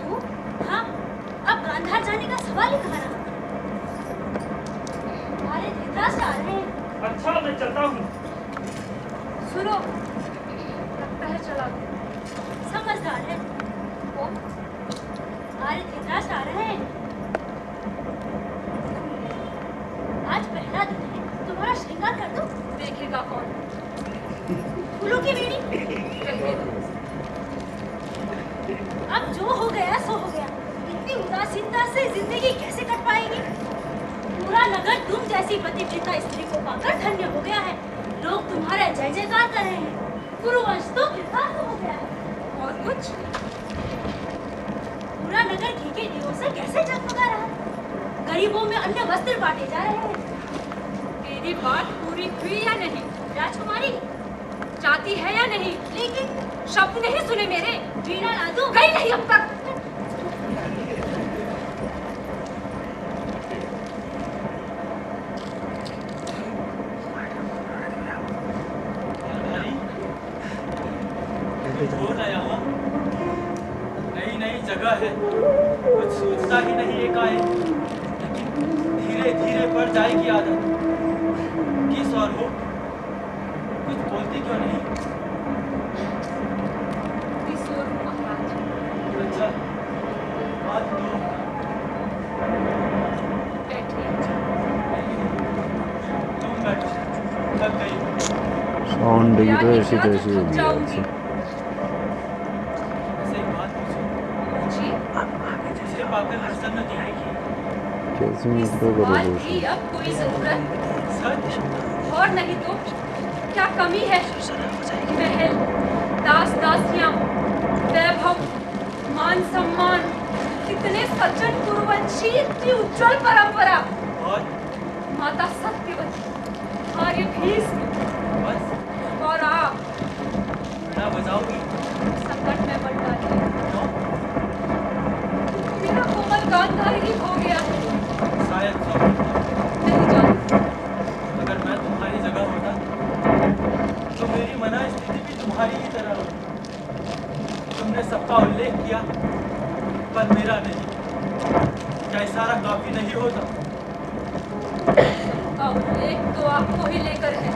तू? हाँ, अब गांधार जाने का सवाल ही कहाँ रहा? हमारे धृतराष्ट्र आ रहे हैं। अच्छा, मैं चलता हूँ। सुनो, लगता है चला गया। समझदार है। कौन? हमारे धृतराष्ट्र आ रहे हैं। आज पहला दिन है, तुम्हारा श्रृंगार कर दो। देखेगा कौन? फूलों की बेड़ी। कहने दो। अब जो हो गया सो हो गया। इतनी उदासीनता से जिंदगी कैसे कट पाएगी? पूरा नगर तुम जैसी पतिव्रता स्त्री को पाकर धन्य हो गया है। लोग तुम्हारा जय जयकार कर रहे हैं। कुरुवंश तो कृतार्थ हो गया है। और कुछ? पूरा नगर घी के दियों से कैसे जगमगा रहा है। गरीबों में अन्य वस्त्र बांटे जा रहे हैं। तेरी बात पूरी हुई या नहीं? राजकुमारी, जाती है या नहीं? लेकिन शब्द नहीं सुने मेरे? वीणा ला दूं? गई नहीं अब तक। नई नई जगह है, कुछ सोचता ही नहीं एकाएक, लेकिन धीरे धीरे बढ़ जाएगी आदत। किस और हो, कुछ बोलती क्यों नहीं? किशोर महाराज। अच्छा, बात तो बैठिए। तुम बैठो, थक गई। साउंड या तो ऐसी इतना तैसी तो हो थक गई जाऊंगी। ऐसे एक बात पूछो, जी, मुझे पाकर प्रसन्न दिखेगी। कैसे इस मतलब करो बात दोस्त की अब कोई जरूरत सच? और नहीं तो क्या कमी है? महल, दास दासियां, वैभव, मान सम्मान, कितने सज्जन कुरुवंशी, इतनी उज्जवल परंपरा, और माता सत्यवती, आर्य भीष्म, बस और आप वीणा बजाओगी? संकट में पड़ डालिए। क्यों? मेरा कोमल गांधार ही खो गया है। शायद तो नहीं जानती। अगर मैं तुम्हारी जगह होता तो मेरी मना स्थिति भी तुम्हारी ही तरह होती। तुमने सबका उल्लेख किया, पर मेरा नहीं। क्या इशारा काफी नहीं होता? का उल्लेख तो आपको ही लेकर है।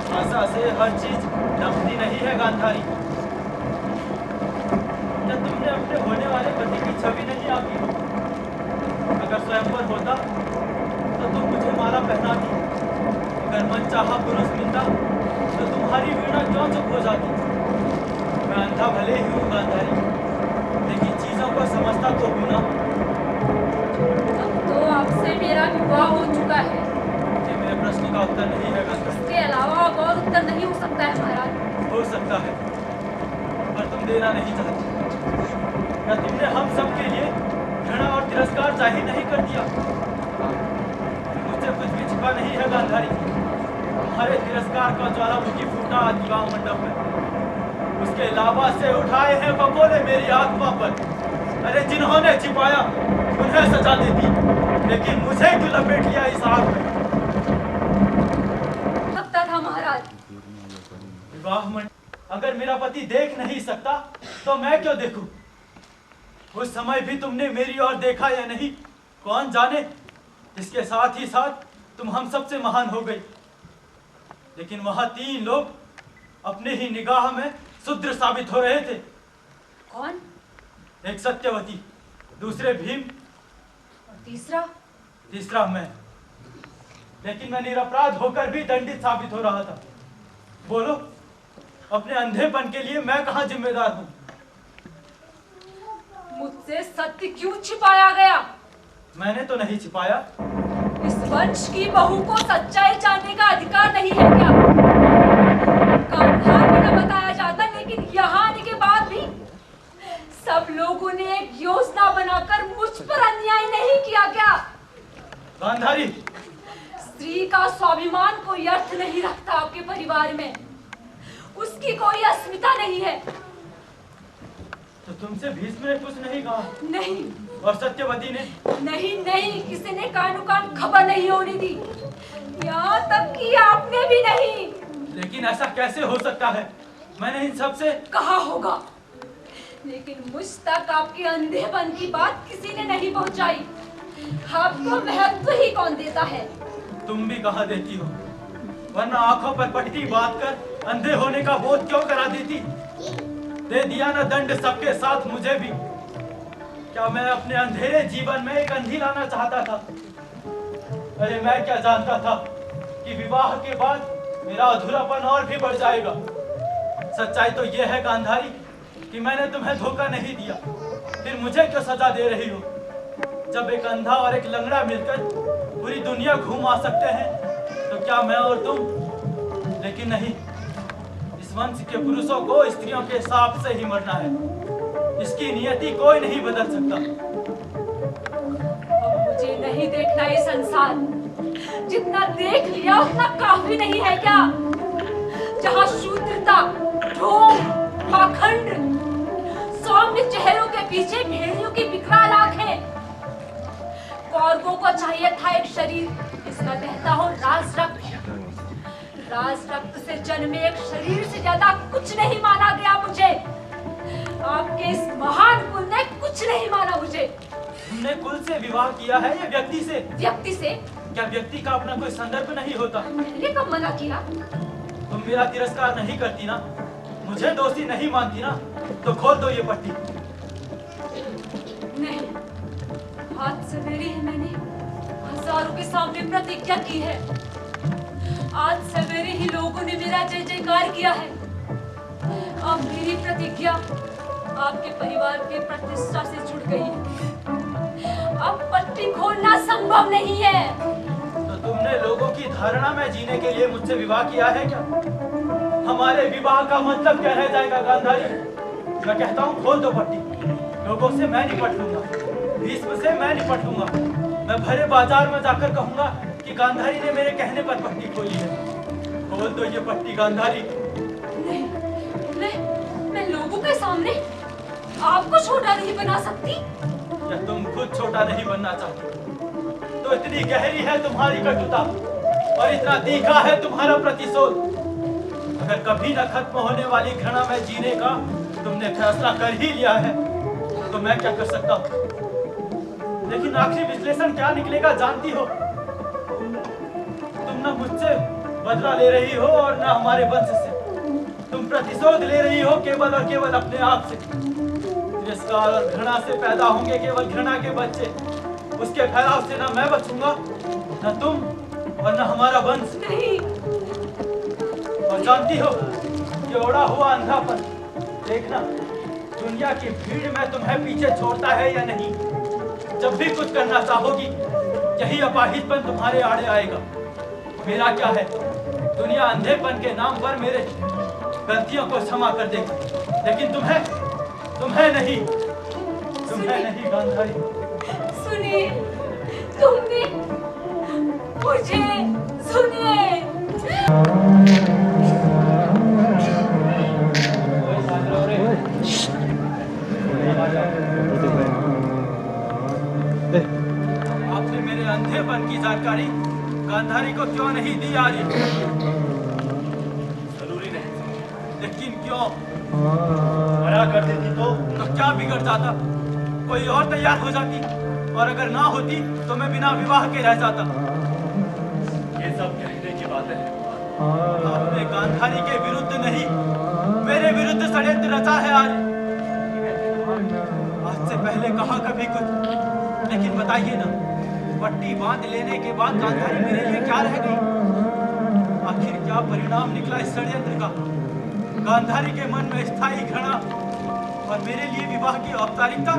भाषा से हर चीज नपती नहीं है गांधारी। क्या तुमने अपने होने वाले पति की छवि नहीं आंकी? अगर स्वयंवर होता तो तुम मुझे माला पहनाती। अगर मन चाहा पुरुष मिलता तो तुम्हारी वीणा क्यों चुप हो जाती? मैं अंधा भले ही हूँ गांधारी, लेकिन चीजों को समझता तो हूँ ना। अब तो आपसे मेरा विवाह हो चुका है। ये मेरे प्रश्न का उत्तर नहीं है गांधारी। इसके अलावा अब और उत्तर नहीं हो सकता है महाराज। हो सकता है, पर तुम देना नहीं चाहती। क्या तुमने हम सब के लिए घृणा और तिरस्कार जाहिर नहीं कर दिया? अहंकार का ज्वालामुखी फूटा आज विवाह मंडप में। उसके लावा से उठाए हैं बकोले मेरी आत्मा पर। अरे जिन्होंने छिपाया उन्हें सजा देती, लेकिन मुझे क्यों लपेट लिया इस आग में? लगता था महाराज। विवाह मंडप अगर मेरा पति देख नहीं सकता तो मैं क्यों देखूं? उस समय भी तुमने मेरी ओर देखा या नहीं कौन जाने। इसके साथ ही साथ तुम हम सबसे महान हो गई। लेकिन वहां 3 लोग अपने ही निगाह में शूद्र साबित हो रहे थे। कौन? एक सत्यवती, दूसरे भीम, तीसरा? तीसरा मैं। लेकिन मैं निरपराध होकर भी दंडित साबित हो रहा था। बोलो, अपने अंधेपन के लिए मैं कहां जिम्मेदार हूं? मुझसे सत्य क्यों छिपाया गया? मैंने तो नहीं छिपाया। इस वंश की बहू को सच्चाई जानने का अधिकार नहीं है क्या? गांधार में न बताया जाता, लेकिन यहाँ आने के बाद भी सब लोगों ने एक योजना बनाकर मुझ पर अन्याय नहीं किया क्या? गांधारी, स्त्री का स्वाभिमान कोई अर्थ नहीं रखता आपके परिवार में। उसकी कोई अस्मिता नहीं है। तो तुमसे भीष्म ने कुछ नहीं कहा? नहीं। और सत्यवती ने? नहीं, किसी ने कानो कान खबर नहीं होने दी, यहाँ तक कि आपने भी नहीं। लेकिन ऐसा कैसे हो सकता है? मैंने इन सब से कहा होगा, लेकिन मुझ तक आपके अंधेपन की बात किसी ने नहीं पहुंचाई। आपको महत्व ही कौन देता है? तुम भी कहा देती हो, वरना आंखों पर पट्टी बांधकर अंधे होने का बोध क्यों करा देती? दे दिया ना दंड सबके साथ मुझे भी। क्या मैं अपने अंधेरे जीवन में एक अंधी लाना चाहता था? अरे मैं क्या जानता था कि विवाह के बाद मेरा अधूरापन और भी बढ़ जाएगा। सच्चाई तो यह है गांधारी कि मैंने तुम्हें धोखा नहीं दिया, फिर मुझे क्यों सजा दे रही हो? जब एक अंधा और एक लंगड़ा मिलकर पूरी दुनिया घूम आ सकते हैं तो क्या मैं और तुम? लेकिन नहीं, इस वंश के पुरुषों को स्त्रियों के साप से ही मरना है। इसकी नियति कोई नहीं बदल सकता। अब मुझे नहीं देखना ये संसार। जितना देख लिया उतना काफी नहीं है क्या? जहाँ शूद्रता, ढोंग, पाखंड, सौम्य चेहरों के पीछे भेड़ियों की विकराल आंखें। कौरवों को चाहिए था एक शरीर जिसका बहता हो राज रक्त। राज रक्त से जन्मे एक शरीर से ज्यादा कुछ नहीं माना गया मुझे। आपके इस महान कुल ने कुछ नहीं माना मुझे। तुमने कुल से विवाह किया है या व्यक्ति से? व्यक्ति से? क्या व्यक्ति का अपना कोई संदर्भ नहीं होता? मैंने कब मना किया? तुम मेरा तिरस्कार नहीं करती ना, मुझे दोषी नहीं मानती ना, तो खोल दो ये पट्टी। नहीं, आज सवेरे ही मैंने हजारों के सामने प्रतिज्ञा की है। आज सवेरे ही लोगों ने मेरा जय जयकार किया है। अब मेरी प्रतिज्ञा आपके परिवार के प्रतिष्ठा से जुड़ गई है। अब पट्टी खोलना संभव नहीं है। तो तुमने लोगों की धारणा में जीने के लिए मुझसे विवाह किया है क्या? हमारे विवाह का मतलब क्या रह जाएगा गांधारी? मैं कहता हूँ खोल दो पट्टी। लोगों से मैं निपट लूंगा, भीष्म से मैं निपट लूंगा। मैं भरे बाजार में जाकर कहूंगा कि गांधारी ने मेरे कहने पर पट्टी खोली है। खोल दो ये पट्टी गांधारी। नहीं, मैं लोगों के सामने आपको छोटा नहीं बना सकती। या तुम खुद छोटा नहीं बनना चाहती? तो इतनी गहरी है तुम्हारी कटुता और इतना तीखा है तुम्हारा प्रतिशोध। अगर कभी न खत्म होने वाली घृणा में जीने का तुमने फैसला कर ही लिया है तो मैं क्या कर सकता हूँ? लेकिन आखिरी विश्लेषण क्या निकलेगा जानती हो? तुम न मुझसे बदला ले रही हो और न हमारे वंश से। तुम प्रतिशोध ले रही हो केवल और केवल अपने आप से। तिरस्कार और घृणा से पैदा होंगे केवल घृणा के बच्चे। उसके फैलाव से न मैं बचूंगा, न तुम और न हमारा वंश। नहीं। और जानती हो, ये ओढ़ा हुआ अंधापन देखना, दुनिया की भीड़ में तुम्हें पीछे छोड़ता है या नहीं। जब भी कुछ करना चाहोगी, यही अपाहिजपन तुम्हारे आड़े आएगा। मेरा क्या है, दुनिया अंधेपन के नाम पर मेरे गलतियों को क्षमा कर देगी, लेकिन तुम्हें नहीं गांधारी। सुनिए, तुमने मुझे सुनिए। अंधेपन की जानकारी गांधारी को क्यों नहीं दी आर्य? जरूरी नहीं, लेकिन क्यों? मना कर देती तो क्या बिगड़ जाता? कोई और तैयार हो जाती, और अगर ना होती तो मैं बिना विवाह के रह जाता। ये सब कहने की बातें हैं। आपने गांधारी के विरुद्ध नहीं, मेरे विरुद्ध षड्यंत्र रचा है आर्य। आज से पहले कहा कभी कुछ, लेकिन बताइए ना, पट्टी बांध लेने के बाद गांधारी मेरे लिए क्या रह गई? आखिर क्या परिणाम निकला इस षड्यंत्र का? गांधारी के मन में स्थायी घृणा और मेरे लिए विवाह की औपचारिकता।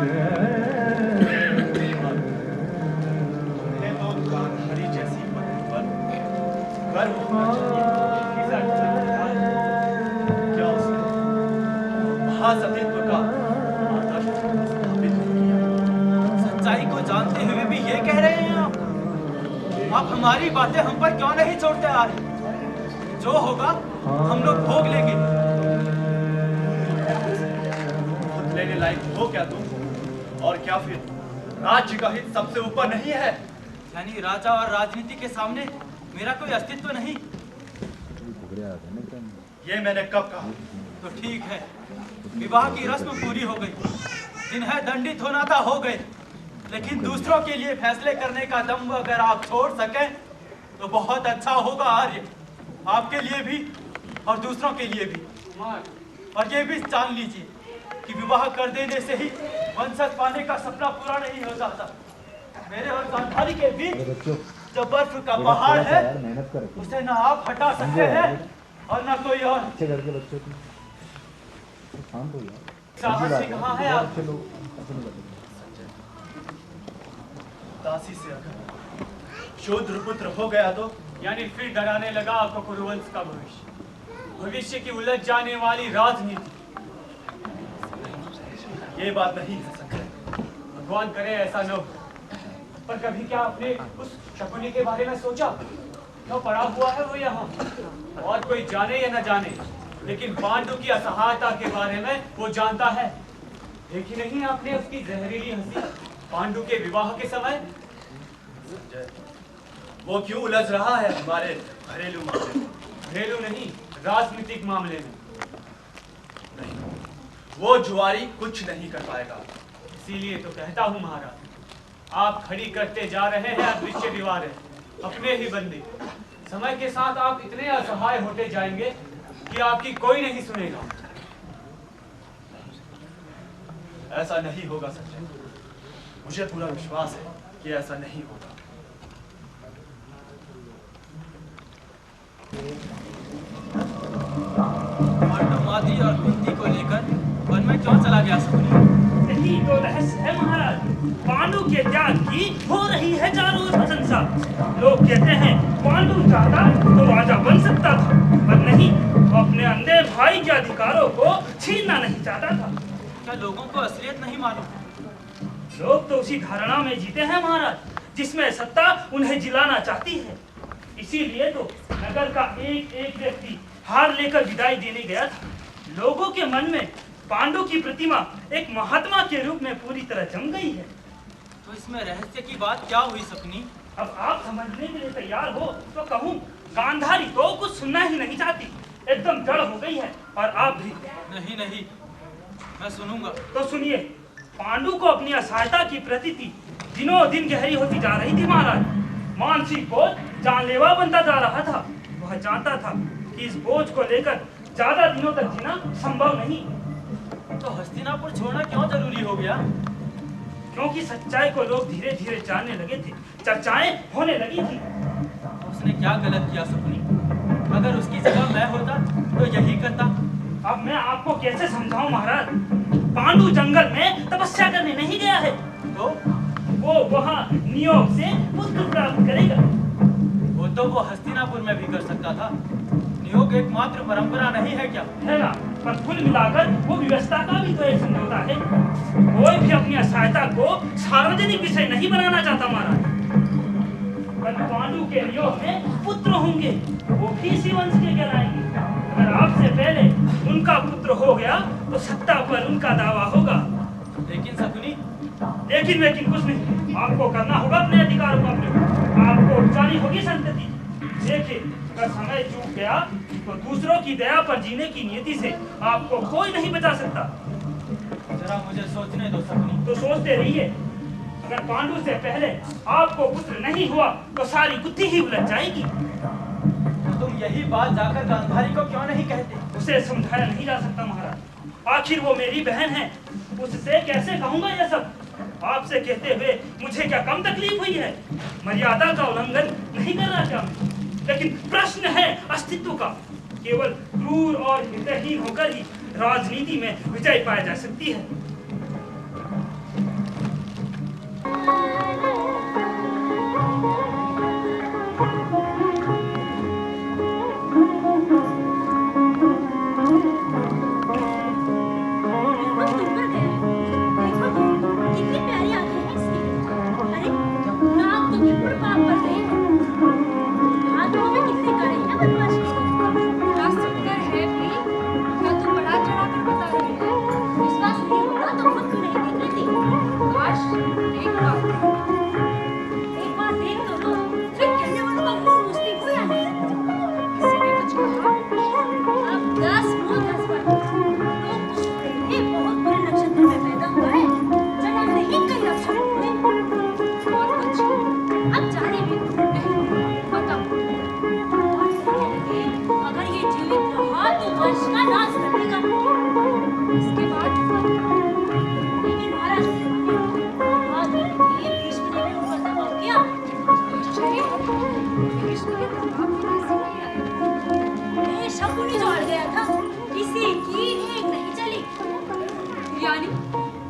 उन्हें तो गांधारी जैसी पत्नी पर गर्व होना चाहिए। क्या उसने महासतित्व का आदर्श स्थापित किया? सच्चाई को जानते हुए भी ये कह रहे हैं आप हमारी बातें हम पर क्यों नहीं छोड़ते आ रहे? जो होगा हम लोग भोग लेंगे। खुद लेने लायक हो क्या तुम? और क्या फिर राज्य का हित सबसे ऊपर नहीं है? यानी राजा और राजनीति के सामने मेरा कोई अस्तित्व नहीं? ये मैंने कब कहा? तो ठीक है, विवाह की रस्म पूरी हो गई, जिन्हें दंडित होना था हो गए, लेकिन दूसरों के लिए फैसले करने का दम अगर आप छोड़ सकें तो बहुत अच्छा होगा आर्य, आपके लिए भी और दूसरों के लिए भी। और ये भी जान लीजिए कि विवाह कर देने से ही वंशज पाने का सपना पूरा नहीं हो जाता। मेरे और गांधारी के बीच जो बर्फ का पहाड़ है उसे ना आप हटा सकते हैं और ना कोई और। साहस से कहाँ है आप? दासी से अगर शूद्र पुत्र हो गया तो यानी फिर डराने लगा आपको कुरुवंश का भविष्य, भविष्य की उलझ जाने वाली राजनीति। ये बात नहीं है संजय। भगवान करे ऐसा न हो, पर कभी क्या आपने उस शकुनी के बारे में सोचा? क्यों पड़ा हुआ है वो यहाँ? और कोई जाने या न जाने, लेकिन पांडु की असहायता के बारे में वो जानता है। देखी नहीं आपने उसकी जहरीली हंसी पांडु के विवाह के समय? संजय, वो क्यों उलझ रहा है हमारे घरेलू मामले में? घरेलू नहीं, राजनीतिक मामले में। नहीं, वो जुआरी कुछ नहीं कर पाएगा। इसीलिए तो कहता हूँ महाराज, आप खड़ी करते जा रहे हैं अदृश्य दीवारें, अपने ही बंदे। समय के साथ आप इतने असहाय होते जाएंगे कि आपकी कोई नहीं सुनेगा। ऐसा नहीं होगा संजय, मुझे पूरा विश्वास है कि ऐसा नहीं होगा। पांडु मादी और कुंती को लेकर वन में क्यों चला गया शकुनी? यही तो रहस्य है महाराज। पांडु के त्याग की हो रही है चारों ओर प्रशंसा। लोग कहते हैं पांडु चाहता तो राजा बन सकता था, पर नहीं, वो अपने अंधे भाई के अधिकारों को छीनना नहीं चाहता था। क्या लोगों को असलियत नहीं मालूम? लोग तो उसी धारणा में जीते हैं महाराज, जिसमें सत्ता उन्हें जिलाना चाहती है। इसीलिए तो नगर का एक एक व्यक्ति हार लेकर विदाई देने गया था। लोगों के मन में पांडु की प्रतिमा एक महात्मा के रूप में पूरी तरह जम गई है। तो इसमें रहस्य की बात क्या हुई शकुनी? अब आप समझने के लिए तैयार हो तो कहूँ, गांधारी तो कुछ सुनना ही नहीं चाहती, एकदम जड़ हो गई है। और आप भी। नहीं नहीं, मैं सुनूंगा। तो सुनिए, पांडु को अपनी असहायता की प्रतीति दिनों दिन गहरी होती जा रही थी महाराज। मानसिक बोझ जानलेवा बनता जा रहा था। वह जानता था कि इस बोझ को लेकर ज्यादा दिनों तक जीना संभव नहीं। तो हस्तिनापुर छोड़ना क्यों जरूरी हो गया? क्योंकि सच्चाई को लोग धीरे धीरे जानने लगे थे, चर्चाएं होने लगी थी। उसने क्या गलत किया शकुनी? अगर उसकी जगह मैं होता तो यही करता। अब मैं आपको कैसे समझाऊं महाराज? पांडु जंगल में तपस्या करने नहीं गया है, तो वो वहाँ नियोग से पुत्र प्राप्त करेगा। वो तो वो हस्तिनापुर में भी कर सकता था। नियोग एकमात्र परंपरा नहीं है क्या? है ना, पर कुल मिलाकर वो व्यवस्था का भी तो एक समझौता है। कोई भी अपनी असहायता को सार्वजनिक विषय नहीं बनाना चाहता महाराज। पर पांडु के नियोग में पुत्र होंगे, वो भी इसी वंश के कहलाएंगे। अगर आपसे पहले उनका पुत्र हो गया तो सत्ता पर उनका दावा होगा। लेकिन शकुनी, लेकिन कुछ नहीं, आपको करना होगा अपने अधिकारों का प्रयोग। आपको उपजानी होगी संतति। देखिए, अगर समय चूक गया तो दूसरों की दया पर जीने की नियति से आपको कोई नहीं बचा सकता। जरा मुझे सोचने दो सपनी। तो सोचते रहिए। अगर पांडु से पहले आपको पुत्र नहीं हुआ तो सारी बुद्धि ही उलझ जाएगी। तो तुम यही बात जाकर गांधारी को क्यों नहीं कहते? उसे समझाया नहीं जा सकता महाराज। आखिर वो मेरी बहन है, उससे कैसे कहूंगा यह सब? आपसे कहते हुए मुझे क्या कम तकलीफ हुई है? मर्यादा का उल्लंघन नहीं कर रहा क्या मैं? लेकिन प्रश्न है अस्तित्व का। केवल क्रूर और हितहीन होकर ही राजनीति में विजय पाई जा सकती है।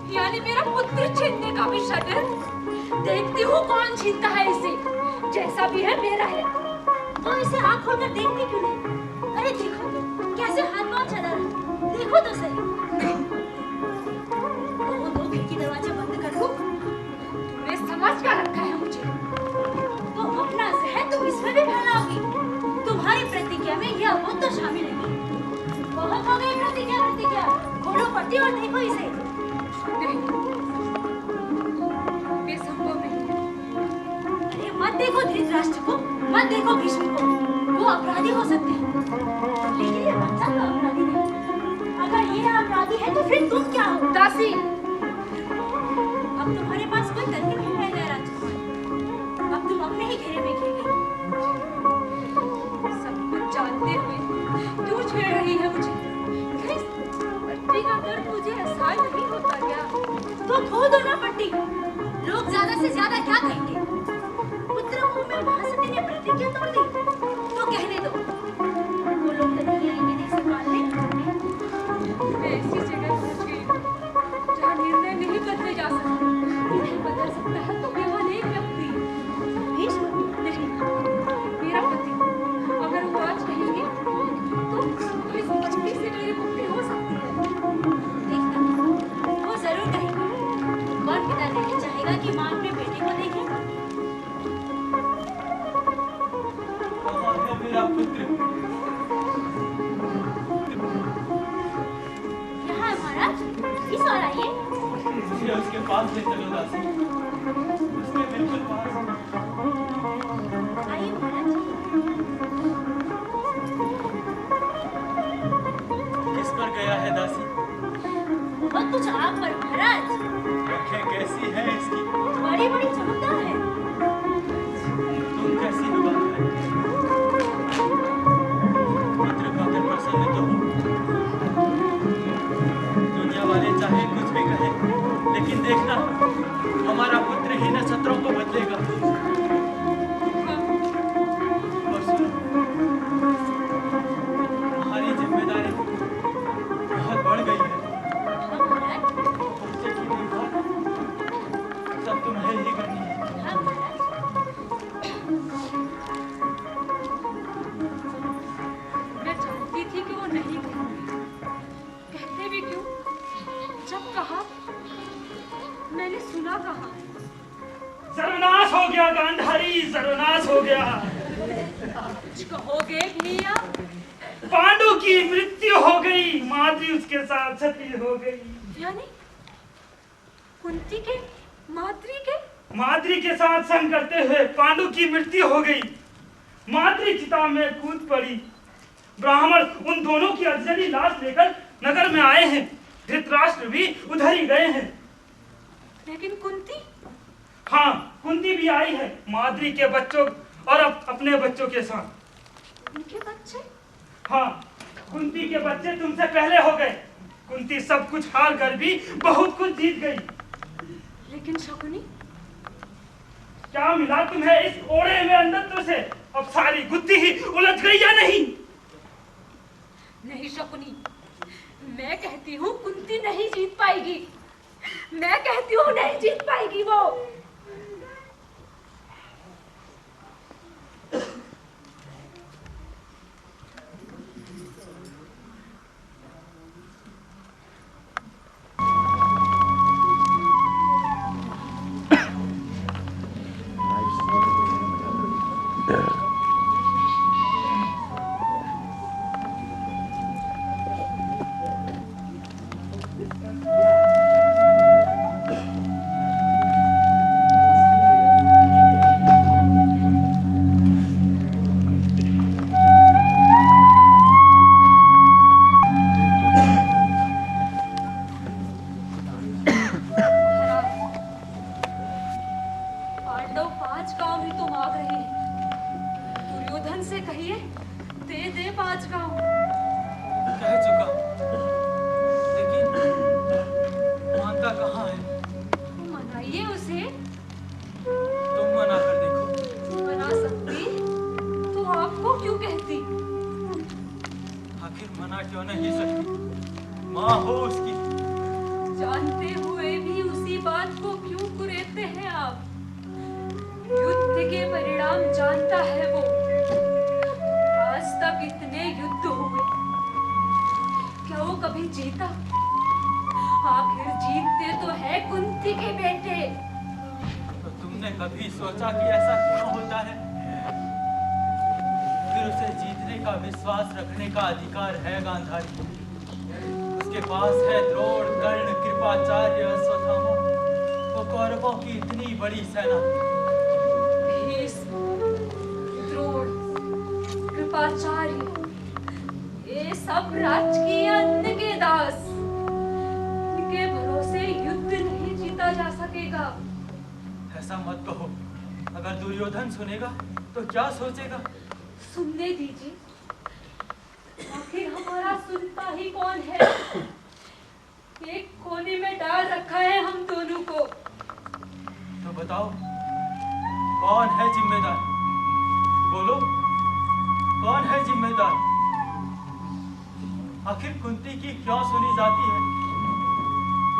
यानी मेरा पुत्र छीनने का भी षड्यंत्र। देखती हूँ कौन छीनता है इसे। जैसा भी है मेरा है। तो इसे आँख खोलकर देखती क्यों नहीं? अरे देखो कैसे हाथ पांव चला रहा। देखो तो सही। तो खिड़की दरवाजा बंद कर दो। तुमने समझ क्या रखा है मुझे? तो अपना जहर तुम इसमें भी फैलाओगी। तुम्हारी प्रतिज्ञा में यह अबोध तो शामिल है। बहुत हो गई प्रतिज्ञा। खोलो पट्टी और देखो इसे। नहीं, ये संभव नहीं। अरे मत देखो धृतराष्ट्र को, मत देखो भीष्म को। वो अपराधी हो सकते हैं, लेकिन ये बच्चा तो अपराधी नहीं। अगर ये अपराधी है तो फिर तुम क्या हो? दासी। अब तुम्हारे पास कोई तर्क नहीं रह गया राजकुमार। अब तुम अपने ही घेरे में घिर गई। सब कुछ जानते हुए क्यों छेड़ रही है मुझे? पट्टी का दर्द मुझे एहसास नहीं होता क्या? तो खो दो ना पट्टी। लोग ज्यादा से ज्यादा क्या कहेंगे? पुत्र मुंह में महासती ने प्रतिज्ञा तोड़ दी, तो कहने दो। वो लोग तो नहीं आएंगे नहीं संभालने। मैं ऐसी जगह पहुंच गई जहाँ निर्णय नहीं बदले जा सकते। नहीं बदल सकता है तो केवल एक व्यक्ति। भीष्म नहीं, मेरा पति। अगर वो आज कहेंगे तो इस पट्टी से मेरी मुक्ति हो सकती है। देखना, वो जरूर कहेंगे। कौन पिता नहीं चाहेगा कि माँ अपने बेटे को देखे? कहाँ है मेरा पुत्र? यहाँ है महाराज, इस ओर आइए। मुझे उसके पास ले चलो दासी। उसके बिल्कुल पास। आइए महाराज। किस पर गया है दासी? बहुत कुछ आप पर महाराज। आंखें कैसी है इसकी? बड़ी बड़ी चमकदार है। तुम कैसी हो गांधारी? पुत्र पाकर प्रसन्न तो हो। दुनिया वाले चाहे कुछ भी कहे, लेकिन देखना हमारा पुत्र ही नक्षत्रों को बदलेगा। और सुनो, हमारी जिम्मेदारी बहुत बढ़ गई है। हाँ महाराज। बच्चे की देखभाल सब तुम्हें ही करनी है। हाँ महाराज। मैं जानती थी कि वो नहीं कहेंगे। कहते भी क्यों? जब कहा मैंने सुना कहा। सर्वनाश हो गया गांधारी, सर्वनाश हो गया। कुछ कहोगे भैया? पांडु की मृत्यु हो गई, माद्री उसके साथ सती हो गई। यानी कुंती के माद्री के साथ संग करते हुए पांडु की मृत्यु हो गई। माद्री चिता में कूद पड़ी। ब्राह्मण उन दोनों की अजली लाश लेकर नगर में आए हैं। धृतराष्ट्र भी उधर ही गए हैं। लेकिन कुंती? हाँ, कुंती भी आई है माद्री के बच्चों और अपने बच्चों के साथ। उनके बच्चे? हाँ, कुंती के बच्चे तुमसे पहले हो गए। कुंती सब कुछ हार कर भी बहुत कुछ जीत गई। लेकिन शकुनी? क्या मिला तुम्हें इस ओढ़े में अंधत्व से? अब सारी गुत्थी ही उलझ गई या नहीं? नहीं शकुनी, मैं कहती हूँ कुंती नहीं जीत पाएगी। मैं कहती हूँ नहीं जीत पाएगी वो। सुनेगा तो क्या सोचेगा? सुनने दीजिए, आखिर हमारा सुनता ही कौन है? एक कोने में डाल रखा है हम दोनों को। तो बताओ कौन है जिम्मेदार? बोलो कौन है जिम्मेदार? आखिर कुंती की क्यों सुनी जाती है?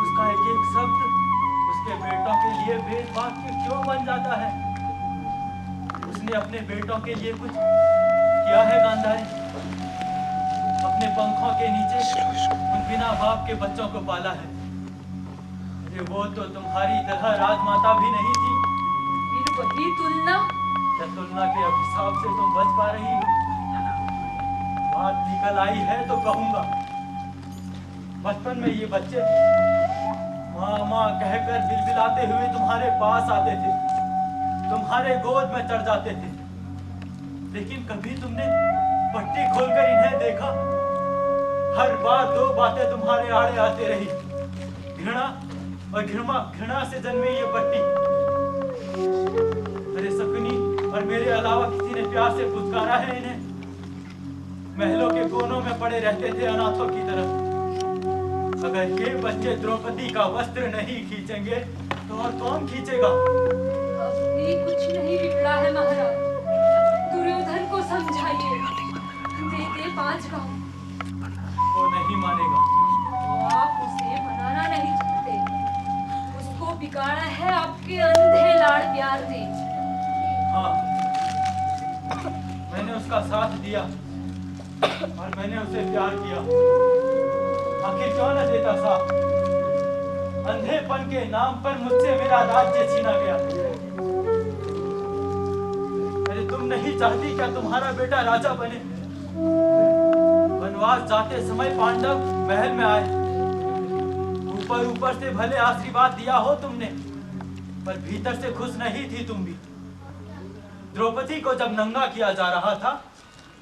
उसका एक एक शब्द उसके बेटों के लिए वेद वाक्य क्यों बन जाता है? उसने अपने बेटों के लिए कुछ किया है गांधारी? अपने पंखों के नीचे उन बिना बाप के बच्चों को पाला है। अरे वो तो तुम्हारी तरह राजमाता भी नहीं थी। फिर वही तुलना? क्या तुलना के अभिशाप से तुम बच पा रही हो? बात निकल आई है तो कहूंगा। बचपन में ये बच्चे माँ माँ कहकर बिलबिलाते हुए तुम्हारे पास आते थे, तुम्हारे गोद में चढ़ जाते थे, लेकिन कभी तुमने पट्टी खोलकर इन्हें देखा? हर बार दो बातें तुम्हारे आड़े आते रही, घृणा और घृणा से जन्मी ये पट्टी। अरे शकुनी और मेरे अलावा किसी ने प्यार से पुचकारा है इन्हें? महलों के कोनों में पड़े रहते थे अनाथों की तरह। अगर ये बच्चे द्रौपदी का वस्त्र नहीं खींचेंगे तो और कौन खींचेगा? अभी कुछ नहीं बिगड़ा है महाराज, दुर्योधन को समझाइए, दे दे 5 गांव। वो नहीं मानेगा। तो आप उसे मनाना नहीं चाहते, उसको बिगाड़ा है आपके अंधे लाड़ प्यार ने। हाँ, मैंने उसका साथ दिया और मैंने उसे प्यार किया। आखिर क्यों न देता साथ? अंधेपन के नाम पर मुझसे मेरा राज्य छीना गया। अरे तुम नहीं चाहती क्या तुम्हारा बेटा राजा बने? वनवास जाते समय पांडव महल में आए, ऊपर ऊपर से भले आशीर्वाद दिया हो तुमने, पर भीतर से खुश नहीं थी तुम भी। द्रौपदी को जब नंगा किया जा रहा था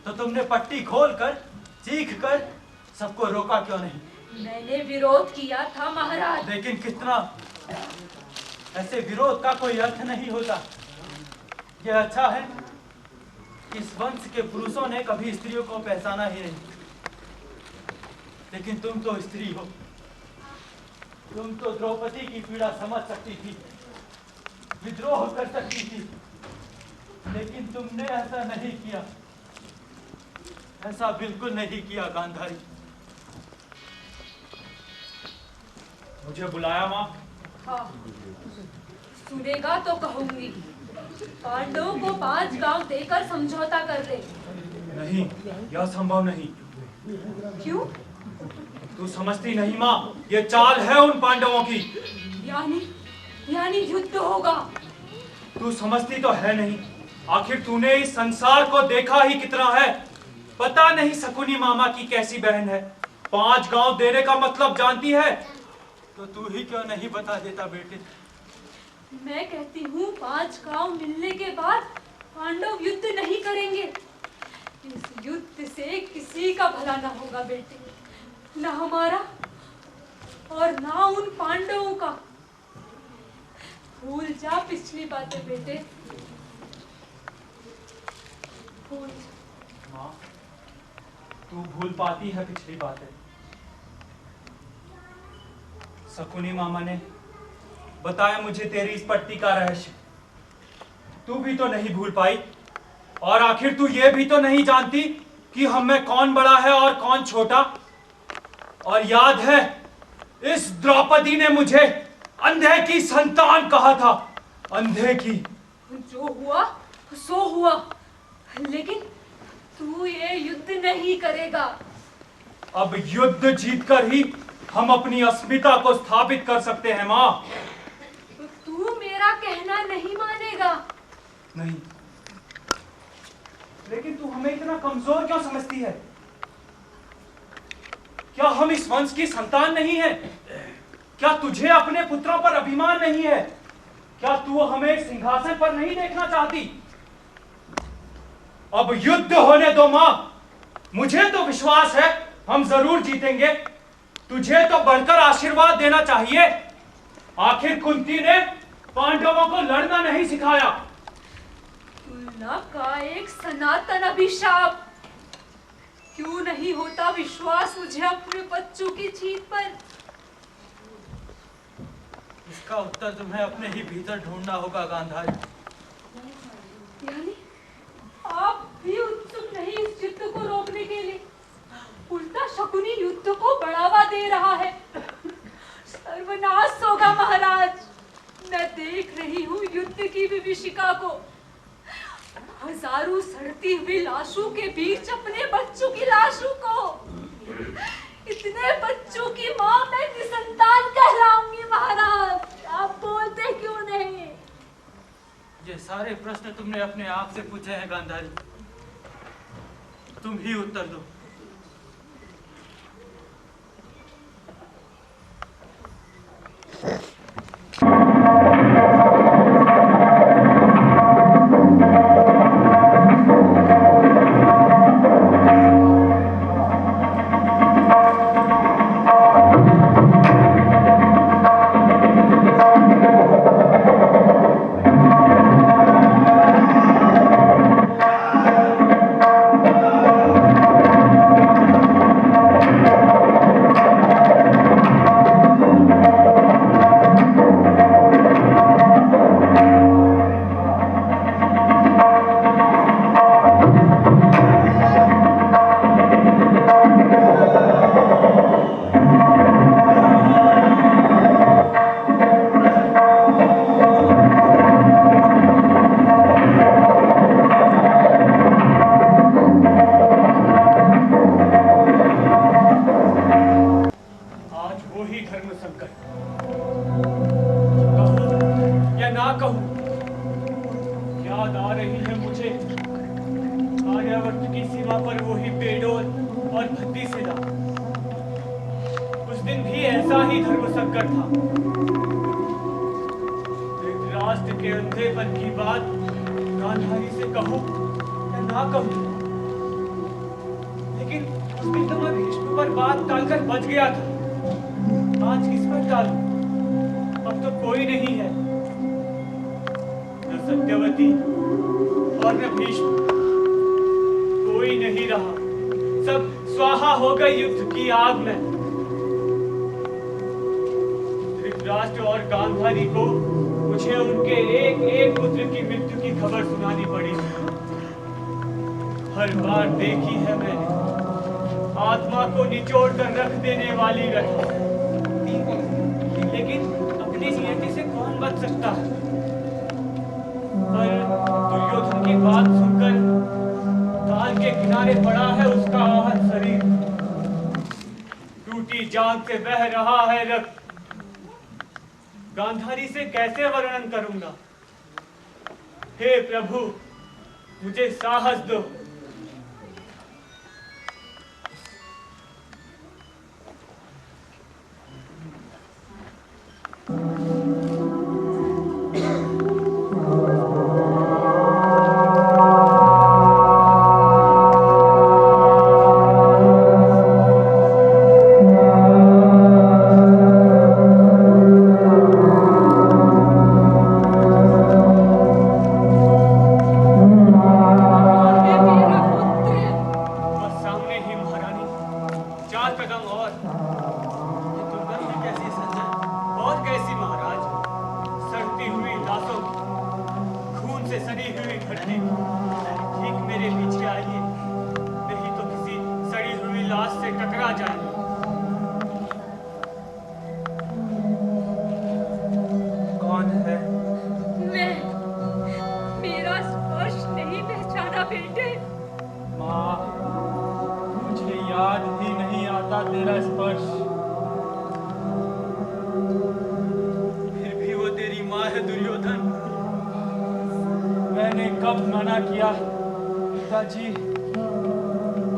तो तुमने पट्टी खोलकर चीख कर सबको रोका क्यों नहीं? मैंने विरोध किया था महाराज। लेकिन कितना? ऐसे विरोध का कोई अर्थ नहीं होता। यह अच्छा है इस वंश के पुरुषों ने कभी स्त्रियों को पहचाना ही नहीं। लेकिन तुम तो स्त्री हो, तुम तो द्रौपदी की पीड़ा समझ सकती थी, विद्रोह कर सकती थी, लेकिन तुमने ऐसा नहीं किया। ऐसा बिल्कुल नहीं किया गांधारी। मुझे बुलाया माँ? हाँ, सुनेगा तो कहूंगी पांडवों को 5 गांव देकर समझौता कर ले। नहीं, यह संभव नहीं। क्यों? तू समझती नहीं माँ, ये चाल है उन पांडवों की। यानी युद्ध होगा। तू समझती तो है नहीं। आखिर तूने इस संसार को देखा ही कितना है। पता नहीं शकुनी मामा की कैसी बहन है। 5 गांव देने का मतलब जानती है? तो तू ही क्यों नहीं बता देता बेटे? मैं कहती हूँ 5 गांव मिलने के बाद पांडव युद्ध नहीं करेंगे। इस युद्ध से किसी का भला ना होगा बेटे, ना हमारा और ना उन पांडवों का। भूल जा पिछली बातें बेटे, भूल जा। माँ, तू भूल पाती है पिछली बातें। शकुनी मामा ने बताया मुझे तेरी इस पट्टी का रहस्य। तू भी तो नहीं भूल पाई। और आखिर तू ये भी तो नहीं जानती कि हम में कौन बड़ा है और कौन छोटा। और याद है, इस द्रौपदी ने मुझे अंधे की संतान कहा था। अंधे की। जो हुआ सो हुआ, लेकिन तू ये युद्ध नहीं करेगा। अब युद्ध जीतकर ही हम अपनी अस्मिता को स्थापित कर सकते हैं माँ। तो तू मेरा कहना नहीं मानेगा। नहीं, लेकिन तू हमें इतना कमजोर क्यों समझती है? क्या हम इस वंश की संतान नहीं है? क्या तुझे अपने पुत्रों पर अभिमान नहीं है? क्या तू हमें सिंहासन पर नहीं देखना चाहती? अब युद्ध होने दो मां। मुझे तो विश्वास है हम जरूर जीतेंगे। तुझे तो बढ़कर आशीर्वाद देना चाहिए। आखिर कुंती ने पांडवों को लड़ना नहीं सिखाया। तुलना का एक सनातन अभिशाप। क्यों नहीं होता विश्वास मुझे अपने बच्चों की जीत पर? इसका उत्तर तुम्हें अपने ही भीतर ढूंढना होगा गांधारी। यानी आप भी उत्सुक नहीं इस युद्ध को रोकने के लिए? उल्टा शकुनी युद्ध को बढ़ावा दे रहा है। सर्वनाश होगा महाराज। मैं देख रही हूँ युद्ध की विभीषिका को। हजारों सड़ती हुई लाशों के बीच अपने बच्चों की लाशों को। इतने बच्चों की मां मैं निसंतान कहलाऊंगी महाराज। आप बोलते क्यों नहीं? ये सारे प्रश्न तुमने अपने आप से पूछे हैं गांधारी। तुम ही उत्तर दो। धृतराष्ट्र के अंधेपन की बात गांधारी से कहूं या ना कहूं, लेकिन उस दिन तो मैं भीष्म पर बात टालकर बच गया था। आज किस पर टालूं? अब तो कोई नहीं है, न सत्यवती और न भीष्म, कोई नहीं रहा। सब स्वाहा हो गए युद्ध की आग में। धृतराष्ट्र और गांधारी को मुझे उनके एक एक पुत्र की मृत्यु की खबर सुनानी पड़ी। हर बार देखी है मैंने, आत्मा को निचोड़ कर रख देने वाली रही, लेकिन अपनी नियति से कौन बच सकता है? पर दुर्योधन की बात सुनकर ताल के किनारे पड़ा है उसका आहत शरीर, टूटी जान से बह रहा है रक्त। गांधारी से कैसे वर्णन करूंगा? हे प्रभु, मुझे साहस दो।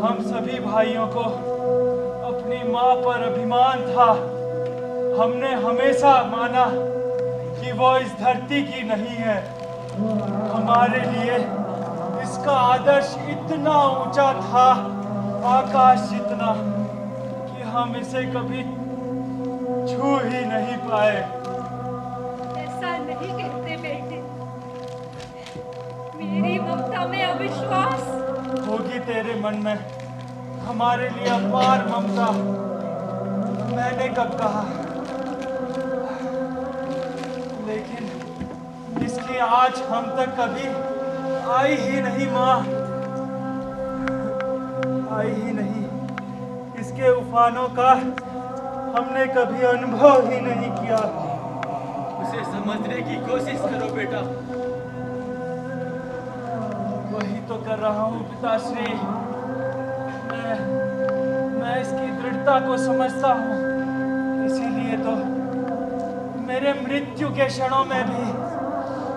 हम सभी भाइयों को अपनी माँ पर अभिमान था। हमने हमेशा माना कि वो इस धरती की नहीं है। हमारे लिए इसका आदर्श इतना ऊंचा था, आकाश जितना, कि हम इसे कभी छू ही नहीं पाए। ऐसा नहीं कहते बेटे, मेरी ममता में अविश्वास होगी तेरे मन में। हमारे लिए अपार ममता, मैंने कब कहा? लेकिन इसकी आज हम तक कभी आई ही नहीं माँ, आई ही नहीं। इसके उफानों का हमने कभी अनुभव ही नहीं किया। उसे समझने की कोशिश करो बेटा। वही तो कर रहा हूँ पिताश्री। मैं इसकी दृढ़ता को समझता हूँ, इसीलिए तो मेरे मृत्यु के क्षणों में भी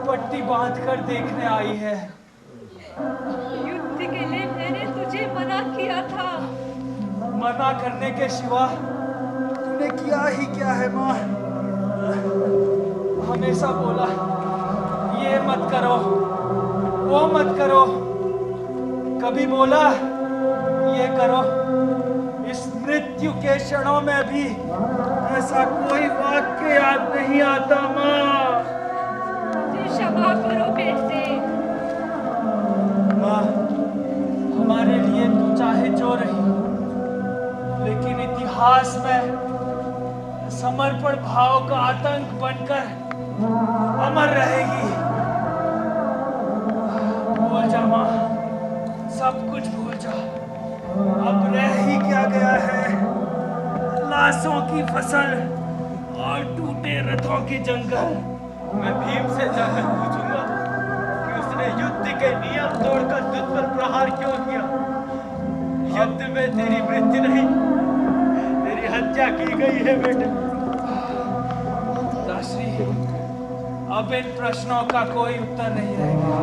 पट्टी बांधकर देखने आई है। युद्ध के लिए मैंने तुझे मना किया था। मना करने के सिवा तूने किया ही क्या है माँ? हमेशा बोला ये मत करो, वो मत करो। कभी बोला ये करो। इस मृत्यु के क्षणों में भी ऐसा कोई वाक्य याद नहीं आता माँ। क्षमा करो बेटे। माँ, हमारे लिए तू चाहे जो रही, लेकिन इतिहास में समर्पण भाव का आतंक बनकर अमर रहेगी। भूल जा माँ, सब कुछ भूल जा। अब रह ही क्या गया है? लाशों की फसल और टूटे रथों की जंगल। मैं भीम से जाकर पूछूंगा कि उसने युद्ध के नियम तोड़कर तुझ पर प्रहार क्यों किया। युद्ध में तेरी मृत्यु नहीं, तेरी हत्या की गई है बेटे। दासी, अब इन प्रश्नों का कोई उत्तर नहीं रहेगा।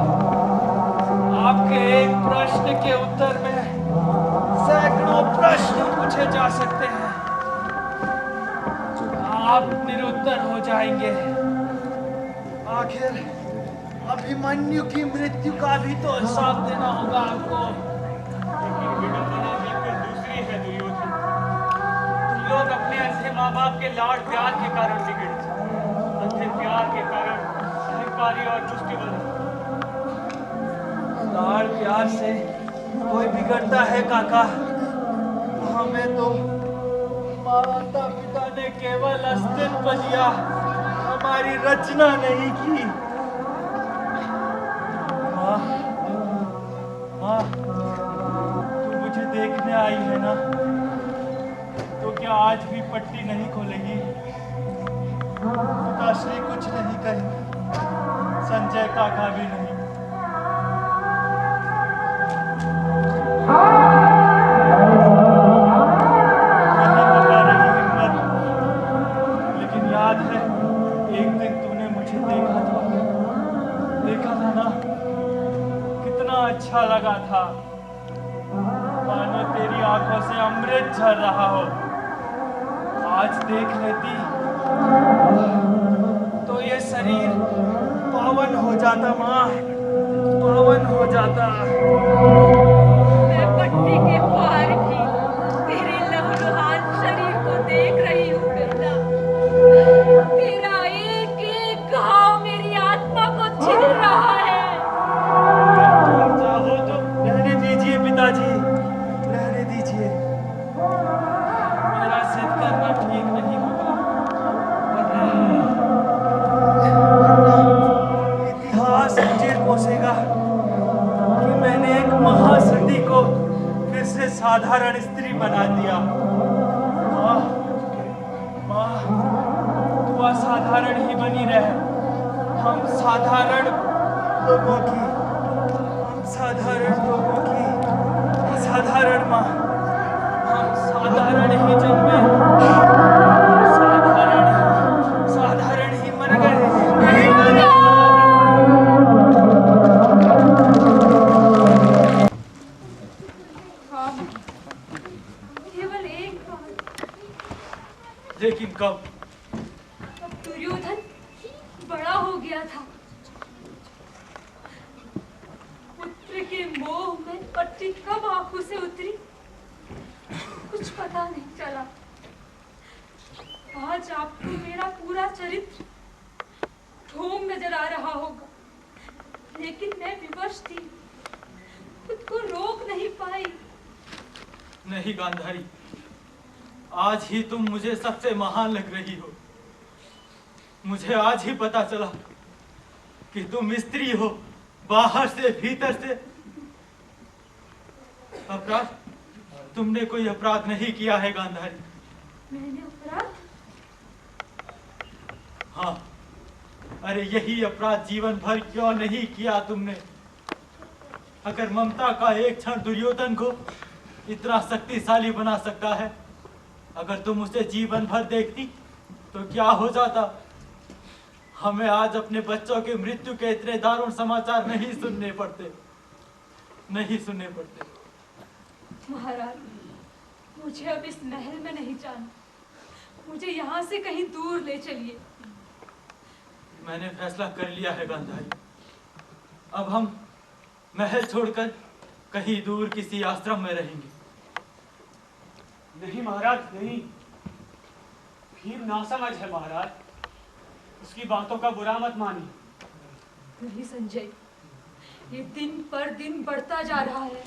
आपके एक प्रश्न के उत्तर में सैकड़ों प्रश्न पूछे जा सकते हैं। आप निरुत्तर हो जाएंगे। आखिर अभिमन्यु की मृत्यु का भी तो हिसाब देना होगा आपको। लेकिन विडंबना भी फिर दूसरी है दुर्योधन। तुम लोग अपने अंधे माँ बाप के लाड़ प्यार के कारण बिगड़े, अंधे प्यार के कारण अहंकारी और दुष्टिबंध। लाड़ प्यार से कोई बिगड़ता है काका? हमें तो माता पिता ने केवल अस्तित्व दिया, हमारी रचना नहीं की। माँ, माँ, तू मुझे देखने आई है ना? तो क्या आज भी पट्टी नहीं खोलेगी? पिताश्री कुछ नहीं कहेंगे, संजय काका भी नहीं। लेकिन याद है एक दिन तूने मुझे देखा था ना, कितना अच्छा लगा था, मानो तेरी आंखों से अमृत झर रहा हो। आज देख लेती तो ये शरीर पावन हो जाता माँ, पावन हो जाता। मैं पट्टी के पार भी तेरे लहूलुहान शरीर को देख रही हूँ बेटा। तेरा एक एक घाव मेरी आत्मा को छीन रहा है। चाहो तो रहने दीजिए पिताजी, रहने दीजिए। मेरा सिद्ध करना ठीक नहीं होगा, इतिहास मुझे कोसेगा कि मैंने एक महासती को फिर से साधारण स्त्री बना दिया। माँ, माँ, तू असाधारण ही बनी रहे। हम साधारण लोगों की, साधारण माँ, हम साधारण ही जन्मे, साधारण ही मर गए। केवल एक बार। लेकिन कब? अब दुर्योधन बड़ा हो गया था। पुत्र के मोह में पट्टी कब आंखों से उतरी कुछ पता नहीं चला। आज आपको मेरा पूरा चरित्र ढोंग नजर आ रहा होगा, लेकिन मैं विवश थी, खुद को रोक नहीं पाई। नहीं गांधारी, आज ही तुम मुझे सबसे महान लग रही हो। मुझे आज ही पता चला कि तुम स्त्री हो, बाहर से भीतर से। अपराध? तुमने कोई अपराध नहीं किया है गांधारी। मैंने अपराध? हाँ, अरे यही अपराध जीवन भर क्यों नहीं किया तुमने? अगर ममता का एक क्षण दुर्योधन को इतना शक्तिशाली बना सकता है, अगर तुम उसे जीवन भर देखती तो क्या हो जाता? हमें आज अपने बच्चों की मृत्यु के इतने दारुण समाचार नहीं सुनने पड़ते। महाराज, मुझे अब इस महल में नहीं जाना, मुझे यहाँ से कहीं दूर ले चलिए। मैंने फैसला कर लिया है गांधारी। अब हम महल छोड़कर कहीं दूर किसी आश्रम में रहेंगे। नहीं महाराज, नहीं। भीम नासमझ है महाराज, उसकी बातों का बुरा मत मानिए। नहीं संजय, ये दिन पर दिन बढ़ता जा रहा है।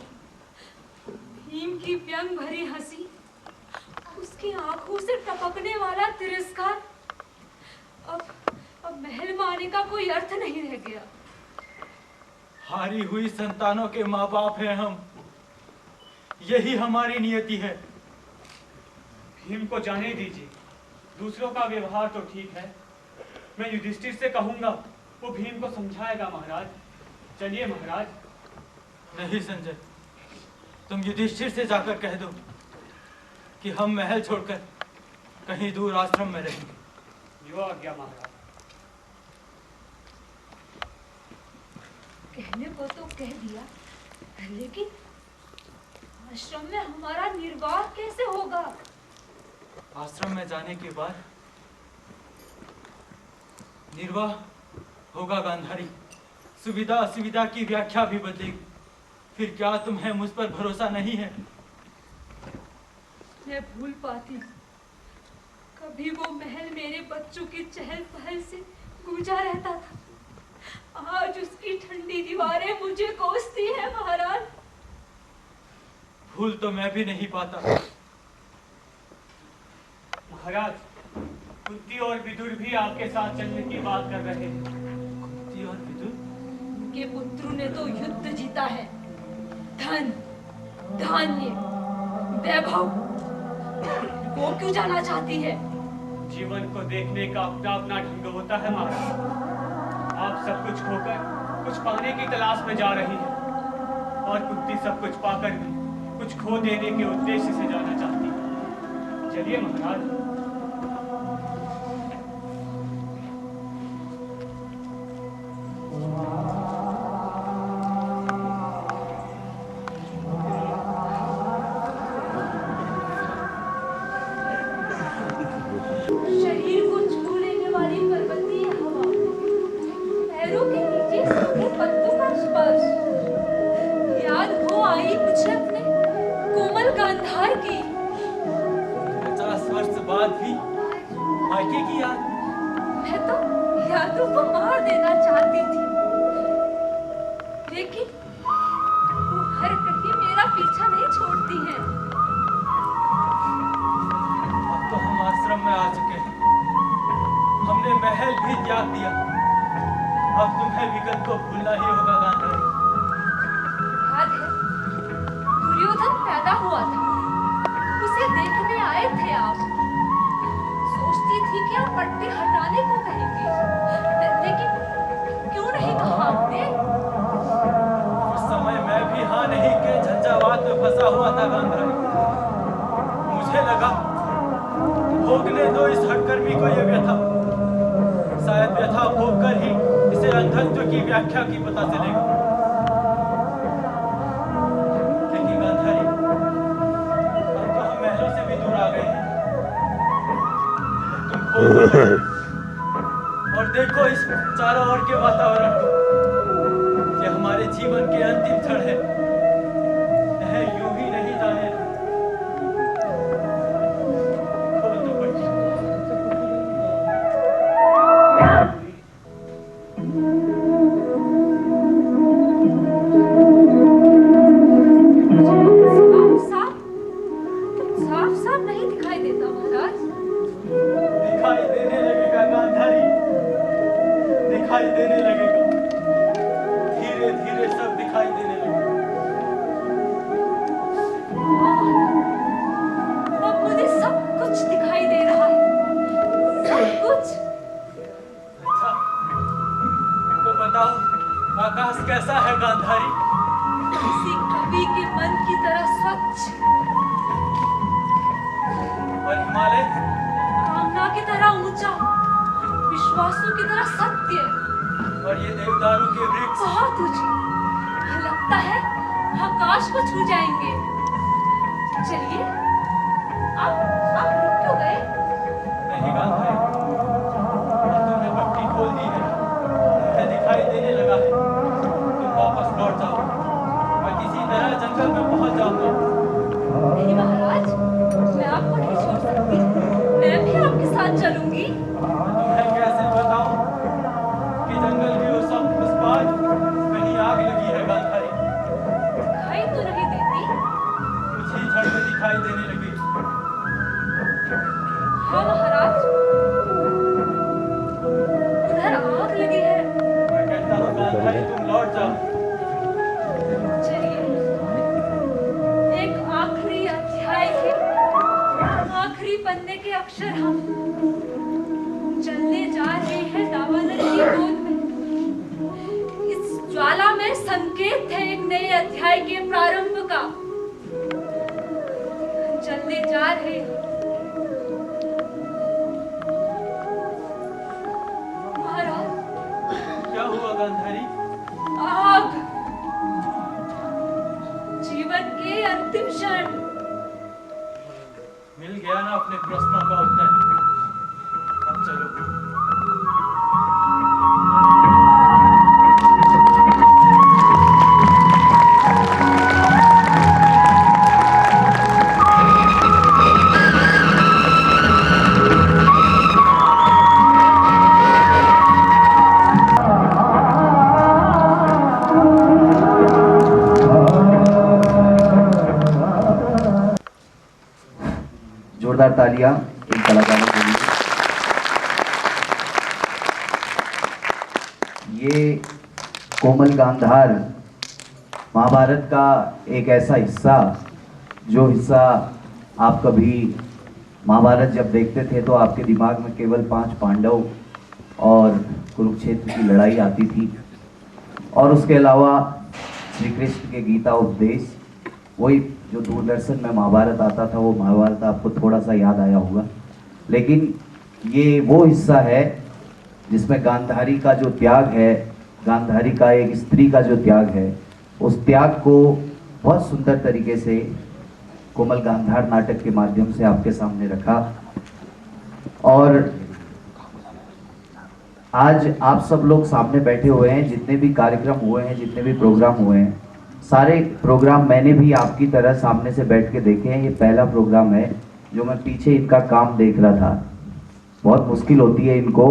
भीम की व्यंग भरी हंसी, उसकी आंखों से टपकने वाला तिरस्कार, अब महल में आने का कोई अर्थ नहीं रह गया। हारी हुई संतानों के माँ बाप हैं हम, यही हमारी नियति है। भीम को जाने दीजिए, दूसरों का व्यवहार तो ठीक है। मैं युधिष्ठिर से कहूंगा, वो भीम को समझाएगा महाराज। चलिए महाराज। नहीं संजय, तुम युधिष्ठिर से जाकर कह दो कि हम महल छोड़कर कहीं दूर आश्रम में रहेंगे। जो आज्ञा महाराज। कहने को तो कह दिया, लेकिन आश्रम में हमारा निर्वाह कैसे होगा? आश्रम में जाने के बाद निर्वाह होगा गांधारी, सुविधा असुविधा की व्याख्या भी बदलेगी। फिर क्या तुम्हें मुझ पर भरोसा नहीं है? मैं भूल पाती हूँ, कभी वो महल मेरे बच्चों की चहल पहल से गूंजा रहता था। आज उसकी ठंडी दीवारें मुझे कोसती है महाराज। भूल तो मैं भी नहीं पाता। महाराज, कुंती और विदुर भी आपके साथ चलने की बात कर रहे हैं। कुंती और विदुर? उनके पुत्रों ने तो युद्ध जीता है। धन, धान्य, वैभव, वो क्यों जाना चाहती है? जीवन को देखने का अपना अपना ढंग होता है महाराज। आप सब कुछ खोकर कुछ पाने की तलाश में जा रही हैं, और कुंती सब कुछ पाकर भी कुछ खो देने के उद्देश्य से जाना चाहती है। चलिए महाराज। शरीर को छू लेने वाली पर्वतीय हवा, पैरों के नीचे सूखे पत्तों का स्पर्श, याद हो आई मुझे अपने कोमल गांधार की। 50 वर्ष बाद भी मायके की याद। मैं तो यादों को मार देना चाहती थी, लेकिन वो हर कहीं मेरा पीछा नहीं छोड़ती है। अब तो हम आश्रम में आ चुके हैं, हमने महल भी त्याग दिया। अब तुम्हें विगत को भूलना ही होगा गांधारी। याद है, दुर्योधन पैदा हुआ था, उसे देखने आए थे आप। सोचती थी कि आप पट्टी हटाने को कहेंगे, लेकिन क्यों नहीं कहा आपने? उस समय मैं भी हाँ नहीं के झंझावात में फंसा हुआ था गांधारी। मुझे लगा भोगने दो इस हठकर्मी को ये व्यथा। शायद व्यथा भोगकर ही इसे अंधत्व की व्याख्या की पता चलेगी। लेकिन गांधारी, अब तो हम महलों से भी दूर आ गए हैं। तुम खो गए। और देखो इस चारों ओर के वातावरण को, ये हमारे जीवन के अंतिम क्षण है। यह यूं ही नहीं जाने। खो तो बची। साफ साफ नहीं दिखाई देता महाराज। दिखाई देने लगेगा गांधारी, दिखाई देने लगेगा। धीरे धीरे सब दिखाई देने लगेगा। अब मुझे सब कुछ दिखाई दे रहा है, सब कुछ। अच्छा, तो बताओ आकाश कैसा है गांधारी? किसी कवि के मन की तरह स्वच्छ, और हिमालय? कामना की तरह ऊंचा, विश्वासों की तरह सत्य, और ये देवदारू के वृक्ष? बहुत ऊंचे। लगता है आकाश को छू जाएंगे। चलिए, आप रुक क्यों गए? नहीं गांधारी, अब तुमने पट्टी खोल दी है, मुझे दिखाई देने लगा है। तुम वापस लौट जाओ, मैं किसी तरह जंगल में पहुंच जाऊंगा। नहीं महाराज, मैं आपको नहीं छोड़ सकती। मैं भी आपके साथ चलूंगी। तुम्हें कैसे बताऊं कि जंगल के उस पार कहीं आग लगी है गांधारी? दिखाई तो नहीं देती। कुछ ही क्षण में दिखाई देने लगी। हाँ महाराज, उधर आग लगी है। मैं कहता हूँ गांधारी, तुम लौट जाओ। चलिए, एक आखिरी अध्याय के आखिरी पन्ने के अक्षर हम चलने जा रहे हैं दावानल की गोद में। इस ज्वाला में संकेत है एक नए अध्याय के प्रारंभ का। चलने जा रहे हैं। महाराज, क्या हुआ गांधारी? आग, जीवन के अंतिम क्षण। मिल गया ना अपने प्रश्नों का उत्तर। अब चलो। तालियां इन कलाकारों के लिए। ये कोमल गांधार महाभारत का एक ऐसा हिस्सा, जो हिस्सा आप कभी महाभारत जब देखते थे तो आपके दिमाग में केवल 5 पांडव और कुरुक्षेत्र की लड़ाई आती थी, और उसके अलावा श्री कृष्ण के गीता उपदेश, वही जो दूरदर्शन में महाभारत आता था वो महाभारत आपको थोड़ा सा याद आया होगा। लेकिन ये वो हिस्सा है जिसमें गांधारी का जो त्याग है, गांधारी का एक स्त्री का जो त्याग है, उस त्याग को बहुत सुंदर तरीके से कोमल गांधार नाटक के माध्यम से आपके सामने रखा। और आज आप सब लोग सामने बैठे हुए हैं, जितने भी कार्यक्रम हुए हैं, जितने भी प्रोग्राम हुए हैं, सारे प्रोग्राम मैंने भी आपकी तरह सामने से बैठ के देखे हैं। ये पहला प्रोग्राम है जो मैं पीछे इनका काम देख रहा था। बहुत मुश्किल होती है इनको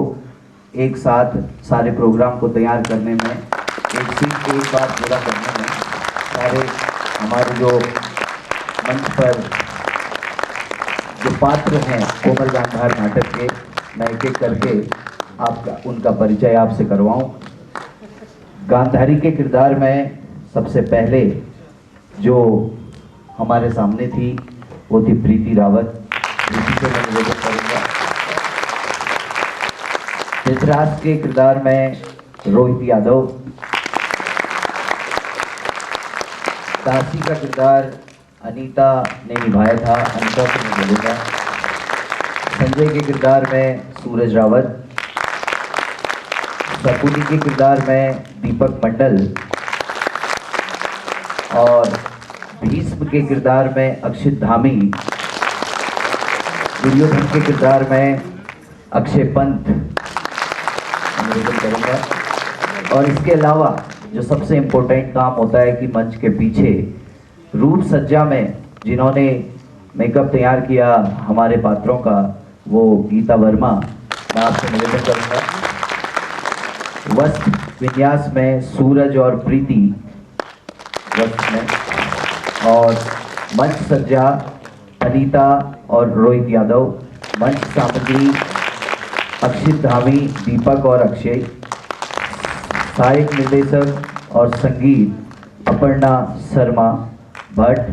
एक साथ सारे प्रोग्राम को तैयार करने में, एक सीट एक बार पूरा करने में। सारे हमारे जो मंच पर जो पात्र हैं कोमल गांधार नाटक के, मैं एक एक करके आपका उनका परिचय आपसे करवाऊं। गांधारी के किरदार में सबसे पहले जो हमारे सामने थी वो थी प्रीति रावत। प्रीति से मैं निवेदन करूंगा। धृतराष्ट्र के किरदार में रोहित यादव। दासी का किरदार अनीता ने निभाया था, अनीता से मैं बोलूँगा। संजय के किरदार में सूरज रावत। शकुनी के किरदार में दीपक मंडल। और भीष्म के किरदार में अक्षित धामी। दुर्योधन के किरदार में अक्षय पंत निवेदन करूँगा। और इसके अलावा जो सबसे इम्पोर्टेंट काम होता है कि मंच के पीछे रूप सज्जा में जिन्होंने मेकअप तैयार किया हमारे पात्रों का, वो गीता वर्मा। मैं आपसे निवेदन करूँगा। वस्त्र विन्यास में सूरज और प्रीति वस्त्र में। और मंच सज्जा अनीता और रोहित यादव। मंच सामग्री अक्षित धामी, दीपक और अक्षय। सहायक निर्देशक और संगीत अपर्णा शर्मा भट्ट।